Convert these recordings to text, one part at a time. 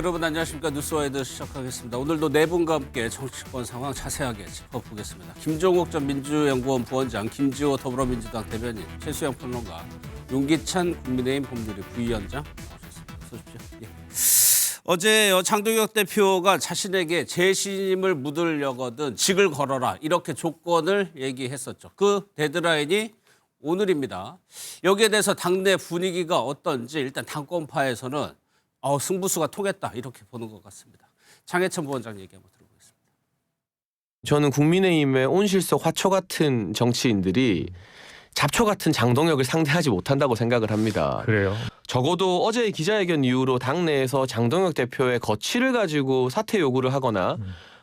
여러분 안녕하십니까. 뉴스와이드 시작하겠습니다. 오늘도 네 분과 함께 정치권 상황 자세하게 짚어보겠습니다. 김종욱 전 민주연구원 부원장, 김지호 더불어민주당 대변인, 최수영 평론가, 윤기찬 국민의힘 법률위 부위원장 나오셨습니다. 어서 오십시오. 예. 어제 장동혁 대표가 자신에게 재신임을 묻으려거든 직을 걸어라 이렇게 조건을 얘기했었죠. 그 데드라인이 오늘입니다. 여기에 대해서 당내 분위기가 어떤지 일단 당권파에서는 승부수가 통했다 이렇게 보는 것 같습니다. 장해찬 부원장 얘기 한번 들어보겠습니다. 저는 국민의힘의 온실속 화초 같은 정치인들이 잡초 같은 장동혁을 상대하지 못한다고 생각을 합니다. 그래요? 적어도 어제의 기자회견 이후로 당내에서 장동혁 대표의 거취를 가지고 사퇴 요구를 하거나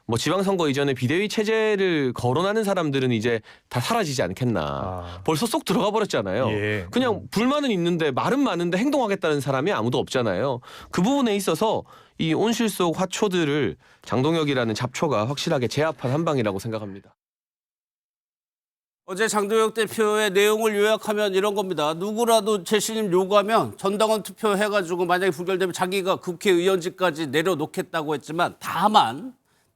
뭐 지방선거 이전에 비대위 체제를 거론하는 사람들은 이제 다 사라지지 않겠나. 벌써 쏙 들어가 버렸잖아요. 예. 그냥 불만은 있는데 말은 많은데 행동하겠다는 사람이 아무도 없잖아요. 그 부분에 있어서 이 온실 속 화초들을 장동혁이라는 잡초가 확실하게 제압한 한 방이라고 생각합니다. 어제 장동혁 대표의 내용을 요약하면 이런 겁니다. 누구라도 재신임 요구하면 전당원 투표해가지고 만약에 부결되면 자기가 국회의원직까지 내려놓겠다고 했지만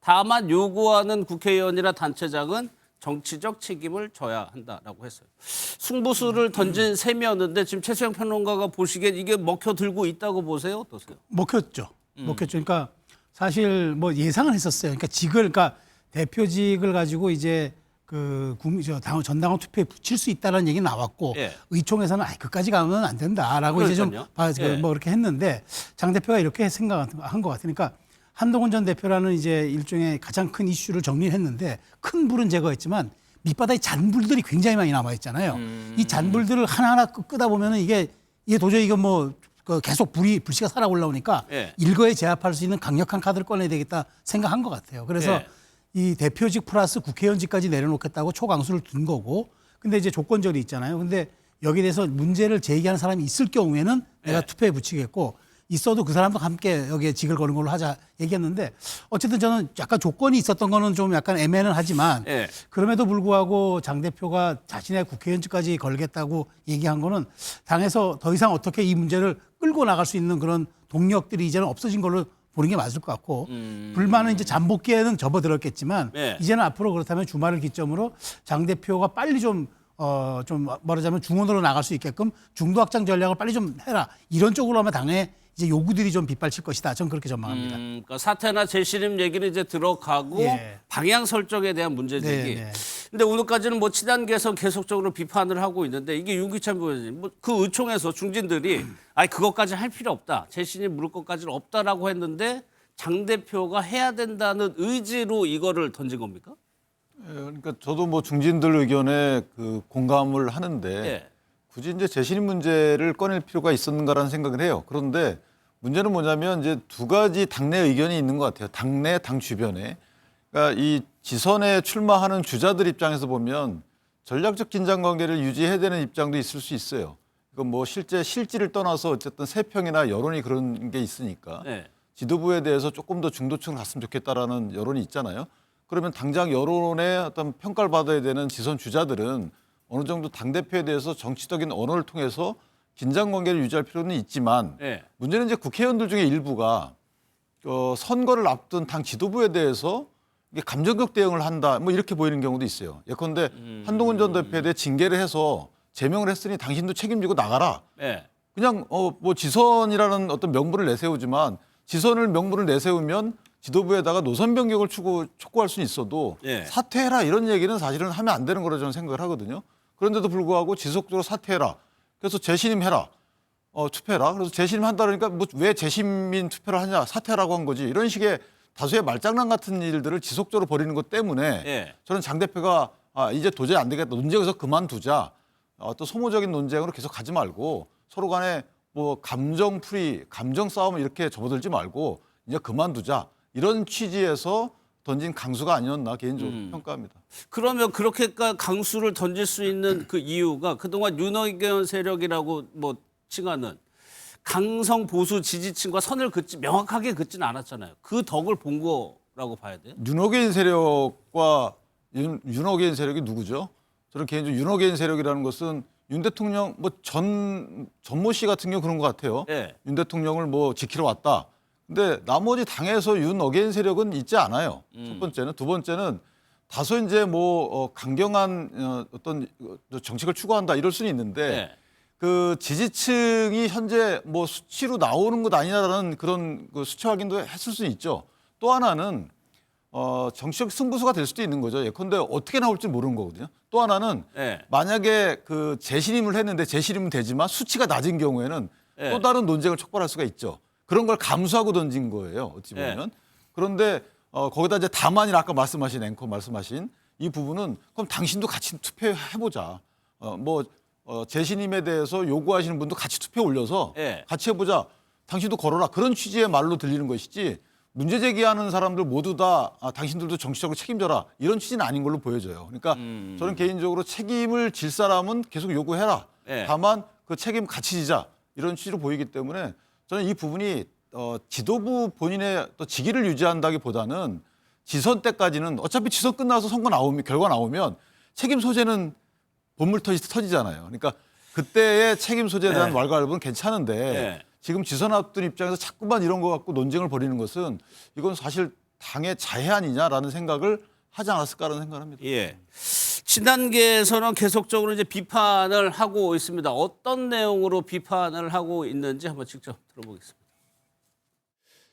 다만 요구하는 국회의원이나 단체장은 정치적 책임을 져야 한다라고 했어요. 승부수를 던진 셈이었는데 지금 최수영 평론가가 보시기엔 이게 먹혀들고 있다고 보세요? 어떠세요? 먹혔죠. 그러니까 사실 뭐 예상은 했었어요. 그러니까 대표직을 가지고 이제 그 전당원 투표에 붙일 수 있다는 얘기 나왔고 예. 의총에서는 그까지 가면 안 된다라고 이제 좀 예. 뭐 이렇게 했는데 장 대표가 이렇게 생각한 것 같으니까 한동훈 전 대표라는 이제 일종의 가장 큰 이슈를 정리했는데 큰 불은 제거했지만 밑바닥에 잔불들이 굉장히 많이 남아 있잖아요. 이 잔불들을 하나하나 끄다 보면은 이게 도저히 이거 뭐 계속 불씨가 살아 올라오니까 예. 일거에 제압할 수 있는 강력한 카드를 꺼내야 되겠다 생각한 것 같아요. 그래서 예. 이 대표직 플러스 국회의원직까지 내려놓겠다고 초강수를 둔 거고, 근데 이제 조건절이 있잖아요. 근데 여기에 대해서 문제를 제기하는 사람이 있을 경우에는 내가 투표에 붙이겠고, 있어도 그 사람도 함께 여기에 직을 거는 걸로 하자 얘기했는데, 어쨌든 저는 약간 조건이 있었던 거는 좀 약간 애매는 하지만 예. 그럼에도 불구하고 장 대표가 자신의 국회의원직까지 걸겠다고 얘기한 거는 당에서 더 이상 어떻게 이 문제를 끌고 나갈 수 있는 그런 동력들이 이제는 없어진 걸로 보는 게 맞을 것 같고, 불만은 이제 잠복기에는 접어들었겠지만 네. 이제는 앞으로 그렇다면 주말을 기점으로 장 대표가 빨리 좀 말하자면 중원으로 나갈 수 있게끔 중도 확장 전략을 빨리 좀 해라, 이런 쪽으로 하면 당에 이제 요구들이 좀 빗발칠 것이다. 저는 그렇게 전망합니다. 그러니까 사퇴나 재신임 얘기는 이제 들어가고 예. 방향 설정에 대한 문제 제기. 네. 근데 오늘까지는 뭐 친한계에서 계속적으로 비판을 하고 있는데 이게 윤기찬 부원장님, 그 의총에서 중진들이 그것까지 할 필요 없다, 재신임 물을 것까지는 없다라고 했는데 장 대표가 해야 된다는 의지로 이거를 던진 겁니까? 그러니까 저도 뭐 중진들 의견에 그 공감을 하는데 예. 굳이 이제 재신임 문제를 꺼낼 필요가 있었는가라는 생각을 해요. 그런데 문제는 뭐냐면 이제 두 가지 당내 의견이 있는 것 같아요. 당내, 당 주변에. 그러니까 이 지선에 출마하는 주자들 입장에서 보면 전략적 긴장 관계를 유지해야 되는 입장도 있을 수 있어요. 이건 뭐 실질을 떠나서 어쨌든 세평이나 여론이 그런 게 있으니까 네. 지도부에 대해서 조금 더 중도층을 갔으면 좋겠다라는 여론이 있잖아요. 그러면 당장 여론의 어떤 평가를 받아야 되는 지선 주자들은 어느 정도 당대표에 대해서 정치적인 언어를 통해서 긴장 관계를 유지할 필요는 있지만 네. 문제는 이제 국회의원들 중에 일부가 선거를 앞둔 당 지도부에 대해서 이게 감정적 대응을 한다, 뭐 이렇게 보이는 경우도 있어요. 예컨대 한동훈 전 대표에 대해 징계를 해서 제명을 했으니 당신도 책임지고 나가라. 네. 그냥 뭐 지선이라는 어떤 명분을 내세우지만 지선을 명분을 내세우면 지도부에다가 노선 변경을 촉구할 수는 있어도 예. 사퇴해라 이런 얘기는 사실은 하면 안 되는 거라고 저는 생각을 하거든요. 그런데도 불구하고 지속적으로 사퇴해라. 그래서 재신임해라. 투표해라. 그래서 재신임한다 그러니까 뭐 왜 재신임 투표를 하냐, 사퇴라고 한 거지. 이런 식의 다수의 말장난 같은 일들을 지속적으로 벌이는 것 때문에 예. 저는 장 대표가 이제 도저히 안 되겠다. 논쟁에서 그만두자. 또 소모적인 논쟁으로 계속 가지 말고 서로 간에 뭐 감정풀이, 감정 싸움을 이렇게 접어들지 말고 이제 그만두자. 이런 취지에서 던진 강수가 아니었나 개인적으로 평가합니다. 그러면 그렇게까지 강수를 던질 수 있는 그 이유가 그동안 윤핵관 세력이라고 뭐 칭하는 강성 보수 지지층과 선을 명확하게 긋지는 않았잖아요. 그 덕을 본 거라고 봐야 돼요. 윤호개인 세력과 윤호개인 세력이 누구죠? 저는 개인적으로 윤호개인 세력이라는 것은 윤 대통령 전모 씨 같은 경우 그런 것 같아요. 예. 윤 대통령을 뭐 지키러 왔다. 근데 나머지 당에서 윤 어게인 세력은 있지 않아요. 첫 번째는. 두 번째는 다소 이제 뭐 강경한 어떤 정책을 추구한다 이럴 수는 있는데 네. 그 지지층이 현재 뭐 수치로 나오는 것 아니냐라는 그런 그 수치 확인도 했을 수는 있죠. 또 하나는 정치적 승부수가 될 수도 있는 거죠. 예컨대 어떻게 나올지 모르는 거거든요. 또 하나는 네. 만약에 그 재신임을 했는데 재신임은 되지만 수치가 낮은 경우에는 네. 또 다른 논쟁을 촉발할 수가 있죠. 그런 걸 감수하고 던진 거예요. 어찌 보면. 그런데 거기다 이제 다만이 아까 말씀하신 앵커 말씀하신 이 부분은 그럼 당신도 같이 투표해보자. 재신임에 대해서 요구하시는 분도 같이 투표 올려서 네. 같이 해보자. 당신도 걸어라. 그런 취지의 말로 들리는 것이지 문제 제기하는 사람들 모두 다 당신들도 정치적으로 책임져라. 이런 취지는 아닌 걸로 보여져요. 그러니까 저는 개인적으로 책임을 질 사람은 계속 요구해라. 네. 다만 그 책임 같이 지자. 이런 취지로 보이기 때문에 저는 이 부분이 지도부 본인의 또 직위를 유지한다기보다는 지선 때까지는 어차피 지선 끝나서 선거 나오면 결과 나오면 책임 소재는 본물 터지잖아요. 그러니까 그때의 책임 소재에 대한 네. 왈가왈부는 괜찮은데 네. 지금 지선 앞둔 입장에서 자꾸만 이런 거 갖고 논쟁을 벌이는 것은 이건 사실 당의 자해 아니냐라는 생각을 하지 않았을까라는 생각을 합니다. 예. 친단계에서는 계속적으로 이제 비판을 하고 있습니다. 어떤 내용으로 비판을 하고 있는지 한번 직접 들어보겠습니다.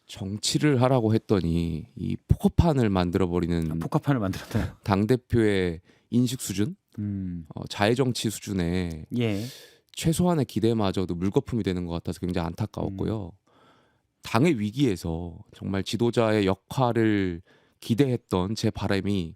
정치를 하라고 했더니 이 포커판을 만들어버리는 복합판을 만들었다. 당대표의 인식 수준, 자해 정치 수준에 예. 최소한의 기대마저도 물거품이 되는 것 같아서 굉장히 안타까웠고요. 당의 위기에서 정말 지도자의 역할을 기대했던 제 바람이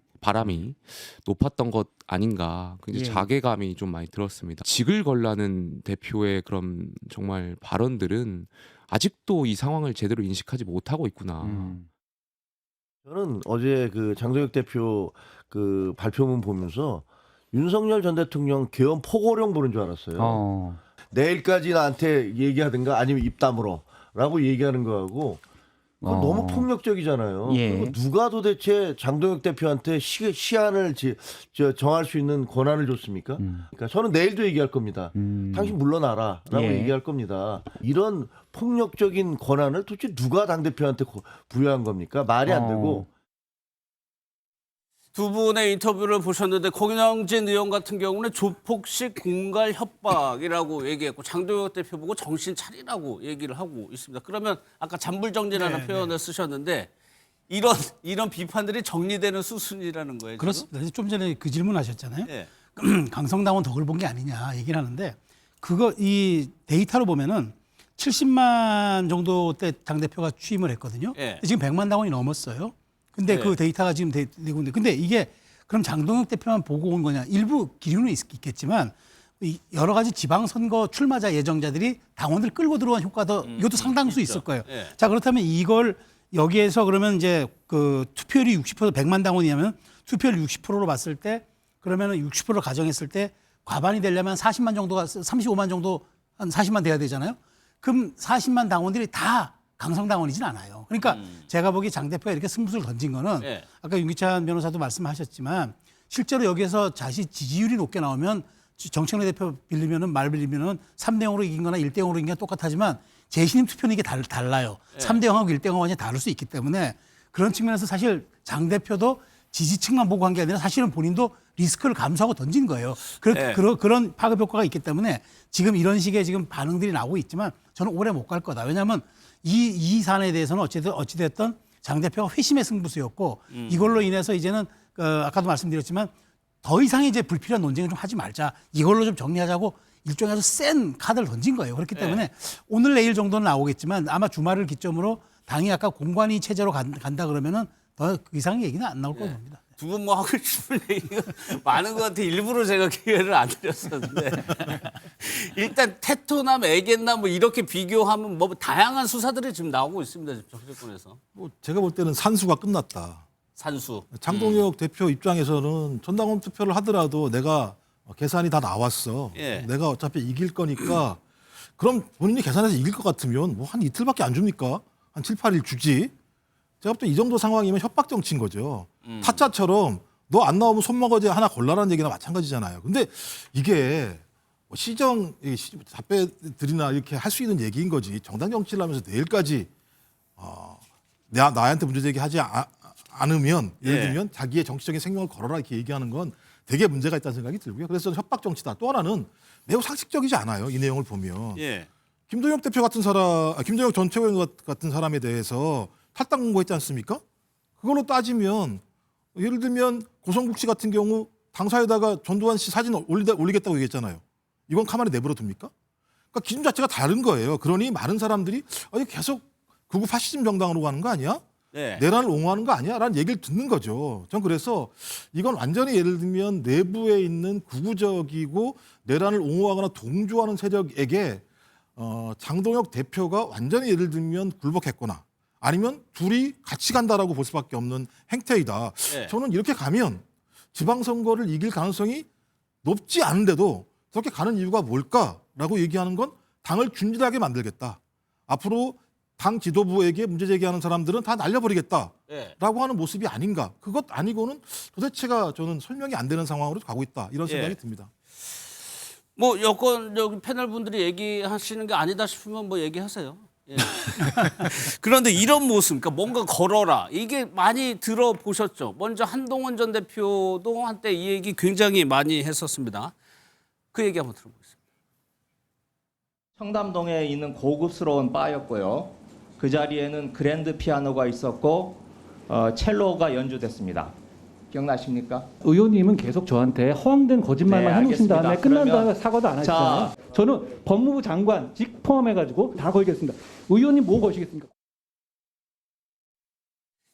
높았던 것 아닌가 굉장히 예. 자괴감이 좀 많이 들었습니다. 직을 걸라는 대표의 그런 정말 발언들은 아직도 이 상황을 제대로 인식하지 못하고 있구나. 저는 어제 그 장동혁 대표 그 발표문 보면서 윤석열 전 대통령 계엄 포고령 부른 줄 알았어요. 내일까지 나한테 얘기하든가 아니면 입 다물어라고 얘기하는 거하고 그건 너무 폭력적이잖아요. 예. 그리고 누가 도대체 장동혁 대표한테 시한을 정할 수 있는 권한을 줬습니까? 그러니까 저는 내일도 얘기할 겁니다. 당신 물러나라라고 예. 얘기할 겁니다. 이런 폭력적인 권한을 도대체 누가 당대표한테 부여한 겁니까? 말이 안 되고. 두 분의 인터뷰를 보셨는데 공영진 의원 같은 경우는 조폭식 공갈 협박이라고 얘기했고 장동혁 대표 보고 정신 차리라고 얘기를 하고 있습니다. 그러면 아까 잔불정리라는 표현을 쓰셨는데 이런 비판들이 정리되는 수순이라는 거예요. 지금? 그렇습니다. 좀 전에 그 질문하셨잖아요. 예. 강성당원 덕을 본 게 아니냐 얘기를 하는데 이 데이터로 보면은 70만 정도 때 당대표가 취임을 했거든요. 예. 지금 100만 당원이 넘었어요. 근데 예. 그 데이터가 지금 되고 있는데 근데 이게 그럼 장동혁 대표만 보고 온 거냐? 일부 기류는 있겠지만 여러 가지 지방선거 출마자 예정자들이 당원들 끌고 들어온 효과도 이것도 상당수 있을 거예요. 예. 자, 그렇다면 이걸 여기에서 그러면 이제 그 투표율이 60% 100만 당원이면 투표율 60%로 봤을 때 그러면은 60%를 가정했을 때 과반이 되려면 40만 정도가 35만 정도 한 40만 돼야 되잖아요. 그럼 40만 당원들이 다 강성당원이진 않아요. 그러니까 제가 보기 장 대표가 이렇게 승부수를 던진 거는 예. 아까 윤기찬 변호사도 말씀하셨지만 실제로 여기에서 자신 지지율이 높게 나오면 정청래 대표 말 빌리면은 3대 0으로 이긴 거나 1대 0으로 이긴 건 똑같하지만 재신임 투표는 이게 달라요. 3대 0하고 1대 0하고 완전히 다를 수 있기 때문에 그런 측면에서 사실 장 대표도 지지층만 보고 한 게 아니라 사실은 본인도 리스크를 감수하고 던진 거예요. 그런 파급 효과가 있기 때문에 지금 이런 식의 지금 반응들이 나오고 있지만 저는 오래 못 갈 거다. 왜냐하면 이 사안에 대해서는 어찌됐든 장 대표가 회심의 승부수였고 이걸로 인해서 이제는 아까도 말씀드렸지만 더 이상의 이제 불필요한 논쟁을 좀 하지 말자. 이걸로 좀 정리하자고 일종의 아주 센 카드를 던진 거예요. 그렇기 때문에 오늘 내일 정도는 나오겠지만 아마 주말을 기점으로 당이 아까 공관위 체제로 간다 그러면은 더 그 이상의 얘기는 안 나올 거로 봅니다. 두 분 뭐 하고 싶은 얘기가 많은 것 같아. 일부러 제가 기회를 안 드렸었는데 일단 테토남, 애견남 뭐 이렇게 비교하면 뭐 다양한 수사들이 지금 나오고 있습니다. 지금 정치권에서 뭐 제가 볼 때는 산수가 끝났다. 산수. 장동혁 대표 입장에서는 전당원 투표를 하더라도 내가 계산이 다 나왔어. 예. 내가 어차피 이길 거니까 그럼 본인이 계산해서 이길 것 같으면 뭐 한 이틀밖에 안 줍니까? 한 7, 8일 주지. 제가 볼 때 이 정도 상황이면 협박 정치인 거죠. 타짜처럼 너 안 나오면 손먹어지 하나 골라라는 얘기나 마찬가지잖아요. 근데 이게 뭐 답변들이나 이렇게 할 수 있는 얘기인 거지. 정당 정치를 하면서 내일까지 나한테 문제 제기하지 않으면 예를 예. 들면 자기의 정치적인 생명을 걸어라 이렇게 얘기하는 건 되게 문제가 있다는 생각이 들고요. 그래서 저는 협박 정치다. 또 하나는 매우 상식적이지 않아요. 이 내용을 보면. 예. 김동혁 대표 같은 사람, 김동혁 전 최고위원 같은 사람에 대해서 탈당 공고했지 않습니까? 그걸로 따지면 예를 들면 고성국 씨 같은 경우 당사에다가 전두환 씨 사진 올리겠다고 얘기했잖아요. 이건 가만히 내버려 둡니까? 그러니까 기준 자체가 다른 거예요. 그러니 많은 사람들이 아니 계속 극우 파시즘 정당으로 가는 거 아니야? 네. 내란을 옹호하는 거 아니야? 라는 얘기를 듣는 거죠. 전 그래서 이건 완전히 예를 들면 내부에 있는 극우적이고 내란을 옹호하거나 동조하는 세력에게 장동혁 대표가 완전히 예를 들면 굴복했거나 아니면 둘이 같이 간다라고 볼 수밖에 없는 행태이다. 네. 저는 이렇게 가면 지방선거를 이길 가능성이 높지 않은데도 저렇게 가는 이유가 뭘까라고 얘기하는 건 당을 균질하게 만들겠다. 앞으로 당 지도부에게 문제 제기하는 사람들은 다 날려버리겠다라고 예. 하는 모습이 아닌가. 그것 아니고는 도대체가 저는 설명이 안 되는 상황으로 가고 있다. 이런 생각이 예. 듭니다. 뭐 여권 여기 패널 분들이 얘기하시는 게 아니다 싶으면 뭐 얘기하세요. 예. 그런데 이런 모습, 그러니까 뭔가 걸어라. 이게 많이 들어보셨죠. 먼저 한동훈 전 대표도 한때 이 얘기 굉장히 많이 했었습니다. 그 얘기 한번 들어보겠습니다. 청담동에 있는 고급스러운 바였고요. 그 자리에는 그랜드 피아노가 있었고 첼로가 연주됐습니다. 기억나십니까? 의원님은 계속 저한테 허황된 거짓말만 네, 해놓으신 다음에 알겠습니다. 끝난 그러면 다음에 사과도 안 하시잖아요. 저는 법무부 장관직 포함해가지고 다 걸겠습니다. 의원님 뭐 거시겠습니까?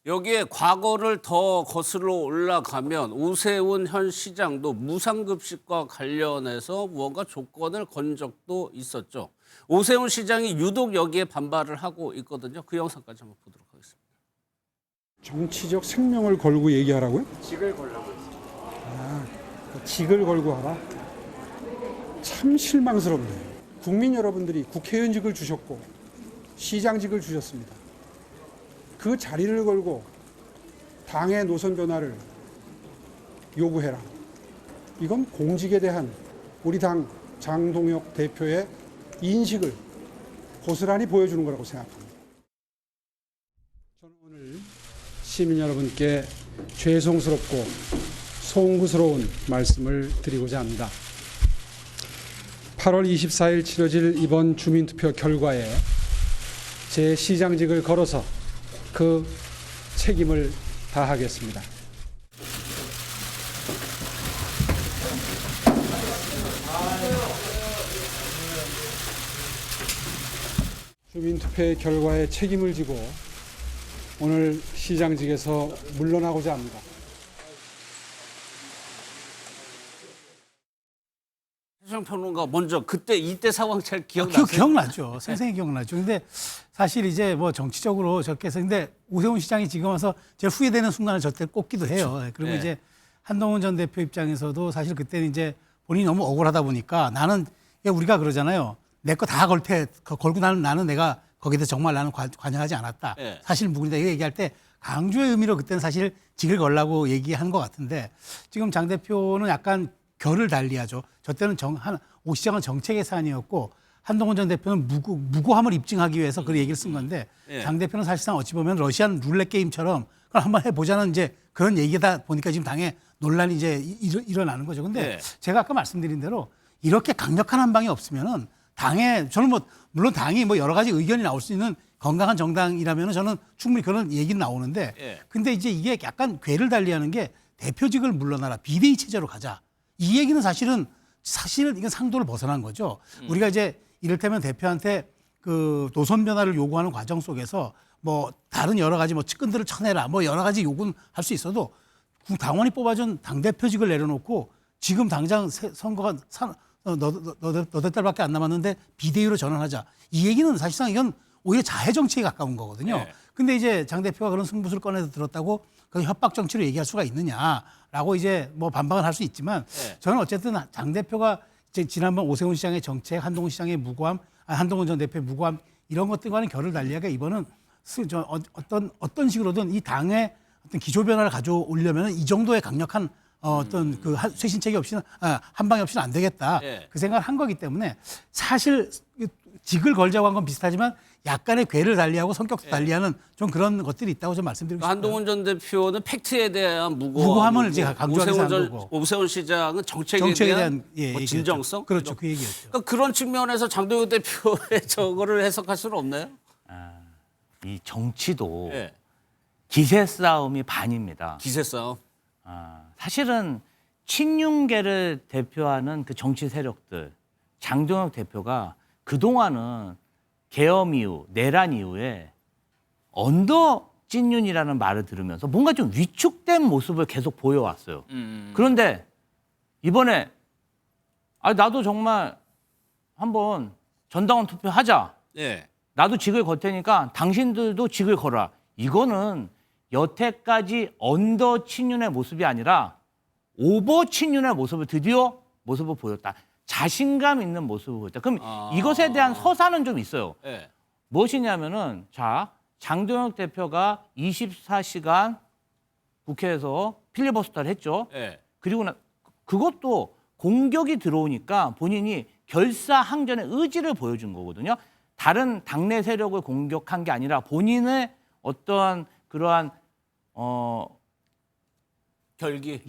여기에 과거를 더 거슬러 올라가면 오세훈 현 시장도 무상급식과 관련해서 무언가 조건을 건 적도 있었죠. 오세훈 시장이 유독 여기에 반발을 하고 있거든요. 그 영상까지 한번 보도록 하겠습니다. 정치적 생명을 걸고 얘기하라고요? 직을 걸라고 했습니다. 직을 걸고 하라? 참 실망스럽네요. 국민 여러분들이 국회의원직을 주셨고 시장직을 주셨습니다. 그 자리를 걸고 당의 노선 변화를 요구해라. 이건 공직에 대한 우리 당 장동혁 대표의 인식을 고스란히 보여주는 거라고 생각합니다. 저는 오늘 시민 여러분께 죄송스럽고 송구스러운 말씀을 드리고자 합니다. 8월 24일 치러질 이번 주민투표 결과에 제 시장직을 걸어서 그 책임을 다하겠습니다. 주민투표의 결과에 책임을 지고 오늘 시장직에서 물러나고자 합니다. 최수영 평론가 먼저 그때 이때 상황 잘 기억나세요? 기억나죠. 생생히 기억나죠. 근데 사실 이제 뭐 정치적으로 저렇게 해서 근데 오세훈 시장이 지금 와서 제가 후회되는 순간을 저때 꼽기도 해요. 그리고 네. 이제 한동훈 전 대표 입장에서도 사실 그때는 이제 본인이 너무 억울하다 보니까 나는 우리가 그러잖아요. 내 거 다 걸고 나는 내가 거기다 정말 나는 관여하지 않았다. 네. 사실 무근이다. 이거 얘기할 때 강조의 의미로 그때는 사실 직을 걸라고 얘기한 것 같은데 지금 장 대표는 약간 결을 달리하죠. 저 때는 오 시장은 정책의 사안이었고 한동훈 전 대표는 무고함을 입증하기 위해서 그 얘기를 쓴 건데 예. 장 대표는 사실상 어찌 보면 러시안 룰렛 게임처럼 그걸 한번 해보자는 이제 그런 얘기다 보니까 지금 당에 논란이 이제 일어나는 거죠. 근데 예. 제가 아까 말씀드린 대로 이렇게 강력한 한 방이 없으면은 당에 저는 뭐 물론 당이 뭐 여러 가지 의견이 나올 수 있는 건강한 정당이라면은 저는 충분히 그런 얘기는 나오는데 예. 근데 이제 이게 약간 궤를 달리하는 게 대표직을 물러나라 비대위 체제로 가자. 이 얘기는 사실은 이건 상도를 벗어난 거죠. 우리가 이제 이를테면 대표한테 그 노선 변화를 요구하는 과정 속에서 뭐 다른 여러 가지 뭐 측근들을 쳐내라 뭐 여러 가지 요구는 할 수 있어도 당원이 뽑아준 당대표직을 내려놓고 지금 당장 선거가 너댓 달밖에 안 남았는데 비대위로 전환하자. 이 얘기는 사실상 이건 오히려 자해 정치에 가까운 거거든요. 네. 근데 이제 장 대표가 그런 승부수를 꺼내서 들었다고 그 협박 정치로 얘기할 수가 있느냐라고 이제 뭐 반박을 할 수 있지만 네. 저는 저는 어쨌든 장 대표가 이제 지난번 오세훈 시장의 정책, 한동훈 시장의 무고함, 한동훈 전 대표의 무고함 이런 것들과는 결을 달리하게 이번은 어떤 식으로든 이 당의 어떤 기조 변화를 가져오려면 이 정도의 강력한 어떤 그 쇄신책이 없이는 한 방이 없이는 안 되겠다. 예. 그 생각을 한 거기 때문에 사실 직을 걸자고 한 건 비슷하지만 약간의 궤를 달리하고 성격도 달리하는 좀 그런 것들이 있다고 좀 말씀드리고 싶어요. 한동훈 전 대표는 팩트에 대한 무고함을 제가 강조하는 거고. 오세훈 시장은 정책에 정책에 대한 대한 뭐 얘기였죠. 진정성? 그렇죠. 그 얘기였죠. 그러니까 그런 측면에서 장동혁 대표의 저거를 해석할 수는 없나요? 이 정치도 예. 기세 싸움이 반입니다. 기세 싸움. 사실은 친윤계를 대표하는 그 정치 세력들, 장동혁 대표가 그동안은 계엄 이후, 내란 이후에 언더 찐윤이라는 말을 들으면서 뭔가 좀 위축된 모습을 계속 보여왔어요. 그런데 이번에 나도 정말 한번 전당원 투표하자. 예. 나도 직을 걸 테니까 당신들도 직을 걸어라. 이거는 여태까지 언더 친윤의 모습이 아니라 오버 친윤의 모습을 모습을 보였다. 자신감 있는 모습을 보였다. 그럼 이것에 대한 서사는 좀 있어요. 예. 무엇이냐면은 장동혁 대표가 24시간 국회에서 필리버스터를 했죠. 예. 그리고 그것도 공격이 들어오니까 본인이 결사항전의 의지를 보여준 거거든요. 다른 당내 세력을 공격한 게 아니라 본인의 어떠한 그러한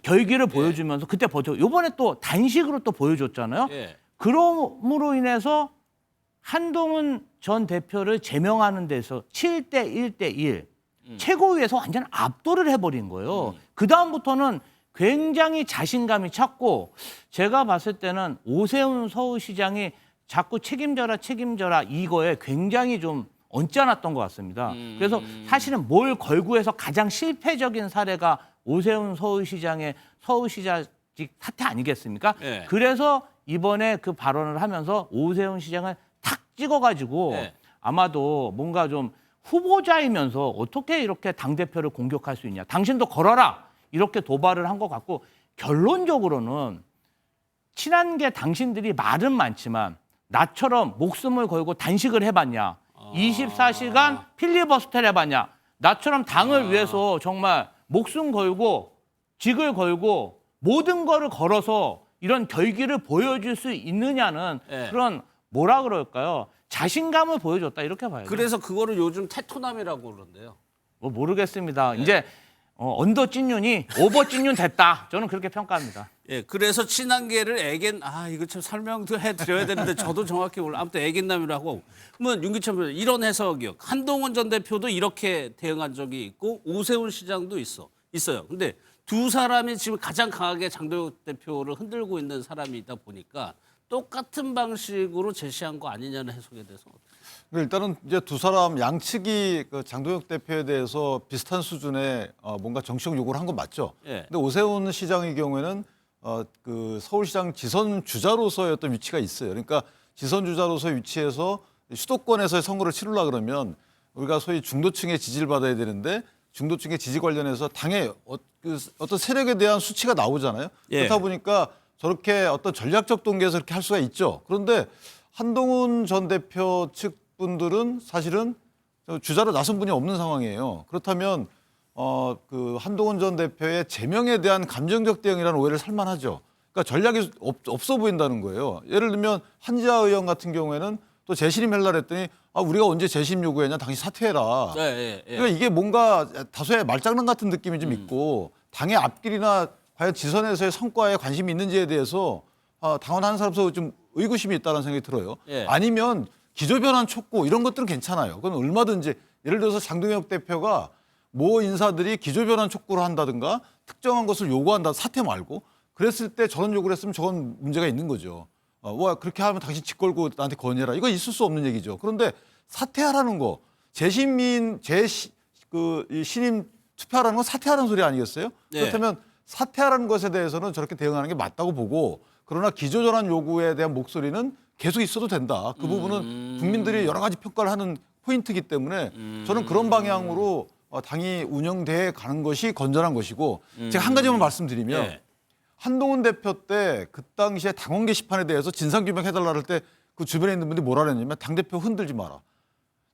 결기를 보여주면서 그때 버텨. 이번에 또 단식으로 또 보여줬잖아요. 예. 그럼으로 인해서 한동훈 전 대표를 제명하는 데서 7대 1대 1 최고위에서 완전 압도를 해버린 거예요. 그 다음부터는 굉장히 자신감이 찼고 제가 봤을 때는 오세훈 서울시장이 자꾸 책임져라 이거에 굉장히 좀 언짢았던 것 같습니다. 그래서 사실은 뭘 걸고 해서 가장 실패적인 사례가 오세훈 서울시장의 서울시장직 사태 아니겠습니까? 네. 그래서 이번에 그 발언을 하면서 오세훈 시장을 탁 찍어가지고 네. 아마도 뭔가 좀 후보자이면서 어떻게 이렇게 당대표를 공격할 수 있냐. 당신도 걸어라. 이렇게 도발을 한 것 같고 결론적으로는 친한 게 당신들이 말은 많지만 나처럼 목숨을 걸고 단식을 해봤냐. 24시간 필리버스터를 해봤냐. 나처럼 당을 위해서 정말 목숨 걸고 직을 걸고 모든 거를 걸어서 이런 결기를 보여줄 수 있느냐는 네. 그런 뭐라 그럴까요? 자신감을 보여줬다 이렇게 봐야죠. 그래서 그거를 요즘 테토남이라고 그러는데요. 뭐 모르겠습니다. 이제 언더 찐윤이 오버 찐윤 됐다. 저는 그렇게 평가합니다. 예, 그래서 친한계를 이거 참 설명도 해드려야 되는데 저도 정확히 몰라. 아무튼 애견남이라고. 그러면 윤기천 변호사 이런 해석이요. 한동훈 전 대표도 이렇게 대응한 적이 있고 오세훈 시장도 있어요. 근데 두 사람이 지금 가장 강하게 장동혁 대표를 흔들고 있는 사람이다 보니까 똑같은 방식으로 제시한 거 아니냐는 해석에 대해서. 일단은 이제 두 사람 양측이 그 장동혁 대표에 대해서 비슷한 수준의 뭔가 정치적 요구를 한 건 맞죠. 예. 근데 오세훈 시장의 경우에는 그 서울시장 지선 주자로서의 어떤 위치가 있어요. 그러니까 지선 주자로서의 위치에서 수도권에서의 선거를 치르려 그러면 우리가 소위 중도층의 지지를 받아야 되는데 중도층의 지지 관련해서 당의 어떤 세력에 대한 수치가 나오잖아요. 예. 그렇다 보니까 저렇게 어떤 전략적 동기에서 그렇게 할 수가 있죠. 그런데 한동훈 전 대표 측 분들은 사실은 주자로 나선 분이 없는 상황이에요. 그렇다면 그 한동훈 전 대표의 제명에 대한 감정적 대응이라는 오해를 살만하죠. 그러니까 전략이 없어 보인다는 거예요. 예를 들면 한지아 의원 같은 경우에는 또 재신임 하려고 했더니 우리가 언제 재신임 요구했냐, 당신 사퇴해라. 예. 그러니까 이게 뭔가 다소의 말장난 같은 느낌이 좀 있고 당의 앞길이나 과연 지선에서의 성과에 관심이 있는지에 대해서 당원하는 사람으로서 좀 의구심이 있다는 생각이 들어요. 예. 아니면 기조변환 촉구 이런 것들은 괜찮아요. 그건 얼마든지 예를 들어서 장동혁 대표가 모 인사들이 기조변환 촉구를 한다든가 특정한 것을 요구한다 사퇴 말고 그랬을 때 저런 요구를 했으면 저건 문제가 있는 거죠. 그렇게 하면 당신 집 걸고 나한테 건의해라. 이거 있을 수 없는 얘기죠. 그런데 사퇴하라는 거 이 신임 투표하라는 건 사퇴하라는 소리 아니겠어요? 네. 그렇다면 사퇴하라는 것에 대해서는 저렇게 대응하는 게 맞다고 보고 그러나 기조전환 요구에 대한 목소리는 계속 있어도 된다. 그 부분은 국민들이 여러 가지 평가를 하는 포인트이기 때문에 저는 그런 방향으로 당이 운영돼 가는 것이 건전한 것이고 제가 한 가지만 말씀드리면 네. 한동훈 대표 때 그 당시에 당원 게시판에 대해서 진상규명해달라 할 때 그 주변에 있는 분들이 뭐라 그랬냐면 당대표 흔들지 마라.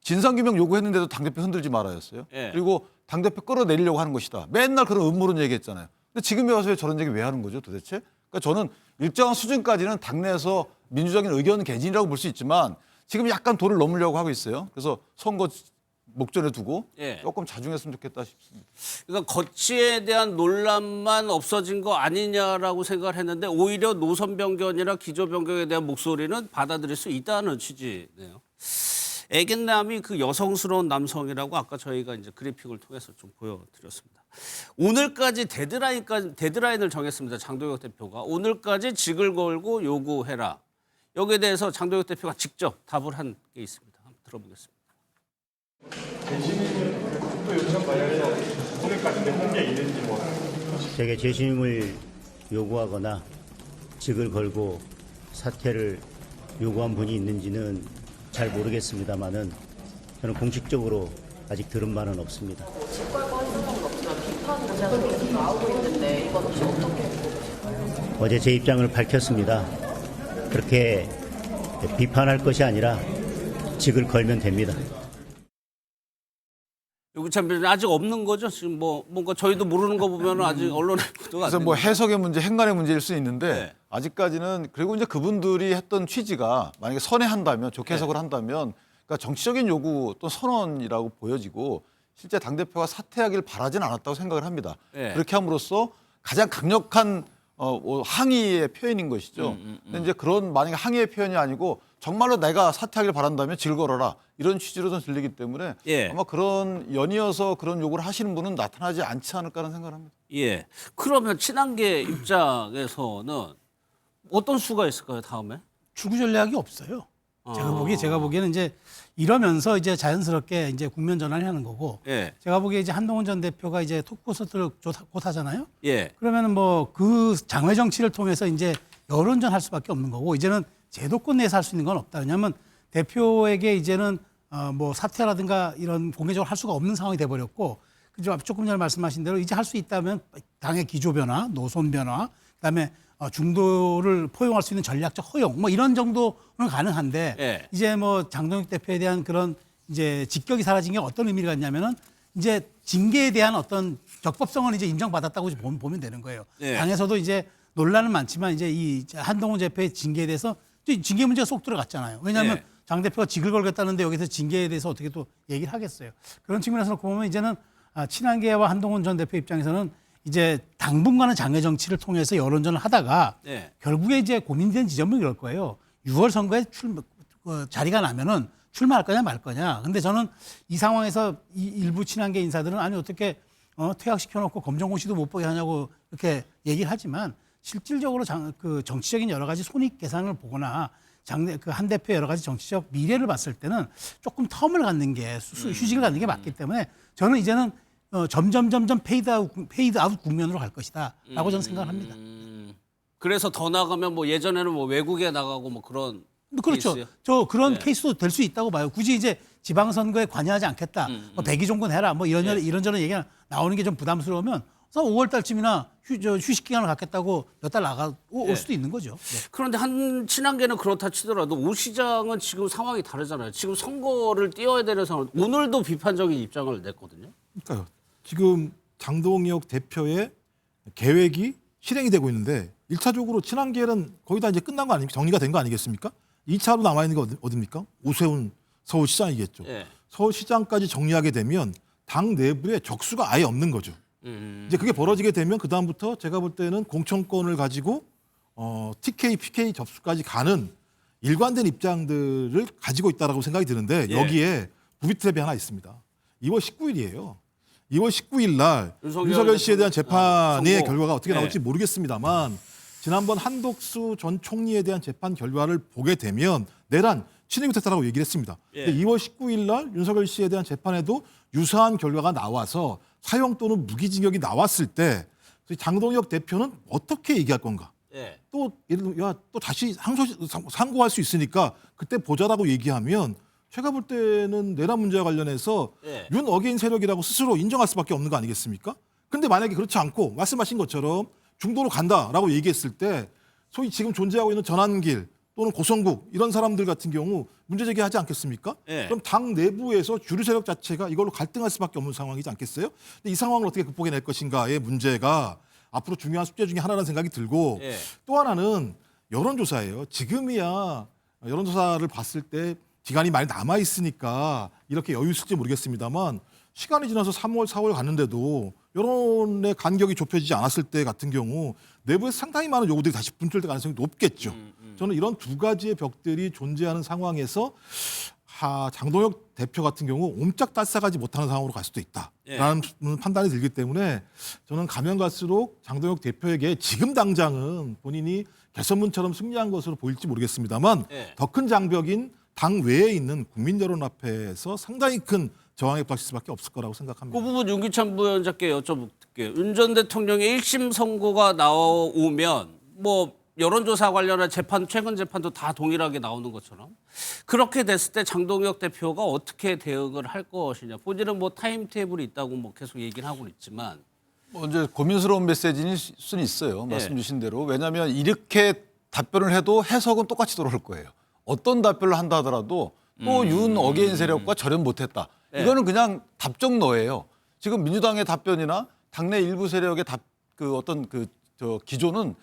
진상규명 요구했는데도 당대표 흔들지 말아였어요. 네. 그리고 당대표 끌어내리려고 하는 것이다. 맨날 그런 음모론 얘기했잖아요. 근데 지금에 와서 저런 얘기 왜 하는 거죠 도대체? 그러니까 저는 일정한 수준까지는 당내에서 민주적인 의견 개진이라고 볼 수 있지만 지금 약간 도를 넘으려고 하고 있어요. 그래서 선거 목전에 두고 예. 조금 자중했으면 좋겠다 싶습니다. 그러니까 거치에 대한 논란만 없어진 거 아니냐라고 생각을 했는데 오히려 노선 변경이나 기조 변경에 대한 목소리는 받아들일 수 있다는 취지네요. 애견남이 그 여성스러운 남성이라고 아까 저희가 이제 그래픽을 통해서 좀 보여드렸습니다. 오늘까지 데드라인을 정했습니다. 장동혁 대표가 오늘까지 직을 걸고 요구해라. 여기에 대해서 장동혁 대표가 직접 답을 한 게 있습니다. 한번 들어보겠습니다. 제게 재심을 요구하거나 직을 걸고 사퇴를 요구한 분이 있는지는 잘 모르겠습니다만은 저는 공식적으로 아직 들은 바는 없습니다. 직 걸고 한 적은 없지만 비판 의견이 계속 나오고 있는데 이건 혹시 어떻게 보세요? 어제 제 입장을 밝혔습니다. 그렇게 비판할 것이 아니라 직을 걸면 됩니다. 여기 참 아직 없는 거죠. 지금 뭐 뭔가 저희도 모르는 거 보면 아직 언론에 보도가 안 그래서 뭐 되는 해석의 문제, 행간의 문제일 수 있는데 네. 아직까지는 그리고 이제 그분들이 했던 취지가 만약에 선회한다면 좋게 해석을 한다면 그러니까 정치적인 요구 또 선언이라고 보여지고 실제 당 대표가 사퇴하길 바라진 않았다고 생각을 합니다. 네. 그렇게 함으로써 가장 강력한 항의의 표현인 것이죠. 근데 이제 그런 만약에 항의의 표현이 아니고 정말로 내가 사퇴하길 바란다면 질 걸어라 이런 취지로 좀 들리기 때문에 예. 아마 그런 연이어서 그런 요구를 하시는 분은 나타나지 않지 않을까 하는 생각을 합니다. 예. 그러면 친한계 입장에서는 어떤 수가 있을까요, 다음에? 추구 전략이 없어요. 제가 보기에는 이제 이러면서 이제 자연스럽게 이제 국면 전환을 하는 거고. 예. 제가 보기에 이제 한동훈 전 대표가 이제 토크 콘서트를 곧 하잖아요. 예. 그러면은 뭐 그 장외 정치를 통해서 이제 여론전 할 수밖에 없는 거고 이제는 제도권 내에서 할 수 있는 건 없다. 왜냐하면 대표에게 이제는 뭐 사퇴라든가 이런 공개적으로 할 수가 없는 상황이 돼버렸고 조금 전에 말씀하신 대로 이제 할 수 있다면 당의 기조 변화, 노선 변화, 그다음에 중도를 포용할 수 있는 전략적 허용 뭐 이런 정도는 가능한데 예. 이제 뭐 장동혁 대표에 대한 그런 이제 직격이 사라진 게 어떤 의미를 갖냐면은 이제 징계에 대한 어떤 적법성을 이제 인정받았다고 보면 되는 거예요. 예. 당에서도 이제 논란은 많지만 이제 이 한동훈 대표의 징계에 대해서 징계 문제가 쏙 들어갔잖아요. 왜냐하면 예. 장 대표가 직을 걸겠다는데 여기서 징계에 대해서 어떻게 또 얘기를 하겠어요. 그런 측면에서 놓고 보면 이제는 친한계와 한동훈 전 대표 입장에서는 이제 당분간은 장외 정치를 통해서 여론전을 하다가 예. 결국에 이제 고민된 지점은 이럴 거예요. 6월 선거에 자리가 나면은 출마할 거냐 말 거냐. 근데 저는 이 상황에서 일부 친한계 인사들은 아니 어떻게 퇴학시켜놓고 검정고시도 못 보게 하냐고 이렇게 얘기를 하지만 실질적으로 그 정치적인 여러 가지 손익 계산을 보거나 한 대표 여러 가지 정치적 미래를 봤을 때는 조금 텀을 갖는 게 휴식을 갖는 게 맞기 때문에 저는 이제는 점점 페이드 아웃 국면으로 갈 것이다라고 저는 생각을 합니다. 그래서 더 나가면 뭐 예전에는 뭐 외국에 나가고 뭐 그런 그렇죠. 케이스요? 저 그런 네. 케이스도 될 수 있다고 봐요. 굳이 이제 지방선거에 관여하지 않겠다. 뭐 백의종군 해라. 뭐 이런저런 얘기가 나오는 게 좀 부담스러우면 5월 달쯤이나 휴식 기간을 갖겠다고 몇 달 올 수도 있는 거죠. 네. 그런데 한 친한계는 그렇다 치더라도 오 시장은 지금 상황이 다르잖아요. 지금 선거를 띄워야 되는 상황. 오늘도 비판적인 입장을 냈거든요. 그러니까요. 지금 장동혁 대표의 계획이 실행이 되고 있는데 1차적으로 친한계는 거의 다 이제 끝난 거 아닙니까? 정리가 된 거 아니겠습니까? 2차로 남아 있는 게 어딥니까? 오세훈 서울시장이겠죠. 예. 서울시장까지 정리하게 되면 당 내부에 적수가 아예 없는 거죠. 이제 그게 벌어지게 되면 그 다음부터 제가 볼 때는 공천권을 가지고 TK, PK 접수까지 가는 일관된 입장들을 가지고 있다라고 생각이 드는데 예. 여기에 부비 트랩이 하나 있습니다. 2월 19일이에요. 2월 19일 날 윤석열 씨에 대한 재판의 결과가 어떻게 나올지 모르겠습니다만 지난번 한덕수 전 총리에 대한 재판 결과를 보게 되면 내란 친일 못했다라고 얘기를 했습니다. 근데 2월 19일 날 윤석열 씨에 대한 재판에도 유사한 결과가 나와서 사형 또는 무기징역이 나왔을 때 장동혁 대표는 어떻게 얘기할 건가? 예. 또 예를 들어 또 다시 상고할 수 있으니까 그때 보자라고 얘기하면 제가 볼 때는 내란 문제와 관련해서 예. 윤 어게인 세력이라고 스스로 인정할 수밖에 없는 거 아니겠습니까? 근데 만약에 그렇지 않고 말씀하신 것처럼 중도로 간다라고 얘기했을 때 소위 지금 존재하고 있는 전환길 또는 고성국 이런 사람들 같은 경우 문제 제기하지 않겠습니까? 예. 그럼 당 내부에서 주류 세력 자체가 이걸로 갈등할 수밖에 없는 상황이지 않겠어요? 근데 이 상황을 어떻게 극복해낼 것인가의 문제가 앞으로 중요한 숙제 중에 하나라는 생각이 들고 또 하나는 여론조사예요. 지금이야 여론조사를 봤을 때 기간이 많이 남아 있으니까 이렇게 여유 있을지 모르겠습니다만 시간이 지나서 3월, 4월 갔는데도 여론의 간격이 좁혀지지 않았을 때 같은 경우 내부에서 상당히 많은 요구들이 다시 분출될 가능성이 높겠죠. 저는 이런 두 가지의 벽들이 존재하는 상황에서 장동혁 대표 같은 경우 옴짝달싹하지 못하는 상황으로 갈 수도 있다라는 판단이 들기 때문에 저는 가면 갈수록 장동혁 대표에게 지금 당장은 본인이 개선문처럼 승리한 것으로 보일지 모르겠습니다만 더 큰 장벽인 당 외에 있는 국민 여론 앞에서 상당히 큰 저항에 부닥칠 수밖에 없을 거라고 생각합니다. 그 부분 윤기찬 부위원장께 여쭤볼게요. 윤 전 대통령의 1심 선고가 나오면 뭐 여론조사 관련한 재판, 최근 재판도 다 동일하게 나오는 것처럼 그렇게 됐을 때 장동혁 대표가 어떻게 대응을 할 것이냐. 본인은 뭐 타임테이블이 있다고 뭐 계속 얘기는 하고 있지만 뭐 이제 고민스러운 메시지일 수는 있어요. 말씀 주신 대로. 왜냐하면 이렇게 답변을 해도 해석은 똑같이 돌아올 거예요. 어떤 답변을 한다 하더라도 또 윤 어게인 세력과 절연 못했다. 이거는 그냥 답정너예요. 지금 민주당의 답변이나 당내 일부 세력의 기조는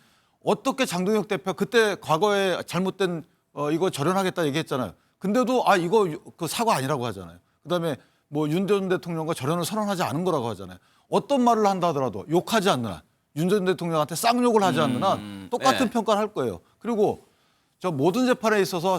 어떻게 장동혁 대표 그때 과거에 잘못된 이거 절연하겠다 얘기했잖아요. 근데도 이거 그 사과 아니라고 하잖아요. 그다음에 뭐 윤 전 대통령과 절연을 선언하지 않은 거라고 하잖아요. 어떤 말을 한다 하더라도 욕하지 않는 한, 윤 전 대통령한테 쌍욕을 하지 않는 한 똑같은 평가를 할 거예요. 그리고 저 모든 재판에 있어서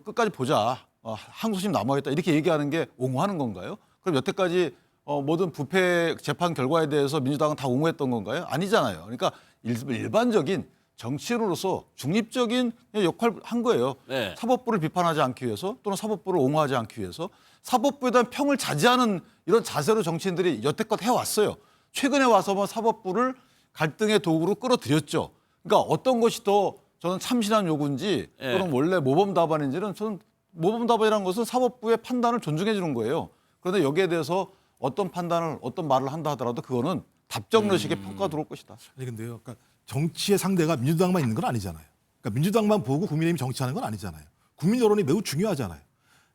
끝까지 보자. 항소심 남아있다 이렇게 얘기하는 게 옹호하는 건가요? 그럼 여태까지 모든 부패 재판 결과에 대해서 민주당은 다 옹호했던 건가요? 아니잖아요. 그러니까 일반적인 정치인으로서 중립적인 역할을 한 거예요. 사법부를 비판하지 않기 위해서 또는 사법부를 옹호하지 않기 위해서 사법부에 대한 평을 자제하는 이런 자세로 정치인들이 여태껏 해왔어요. 최근에 와서만 사법부를 갈등의 도구로 끌어들였죠. 그러니까 어떤 것이 더 저는 참신한 요구인지 또는 원래 모범 답안인지는 저는 모범 답안이라는 것은 사법부의 판단을 존중해 주는 거예요. 그런데 여기에 대해서 어떤 판단을 어떤 말을 한다 하더라도 그거는 답정너식의 평가 들어올 것이다. 아니 근데요. 그러니까 정치의 상대가 민주당만 있는 건 아니잖아요. 그러니까 민주당만 보고 국민의힘이 정치하는 건 아니잖아요. 국민 여론이 매우 중요하잖아요.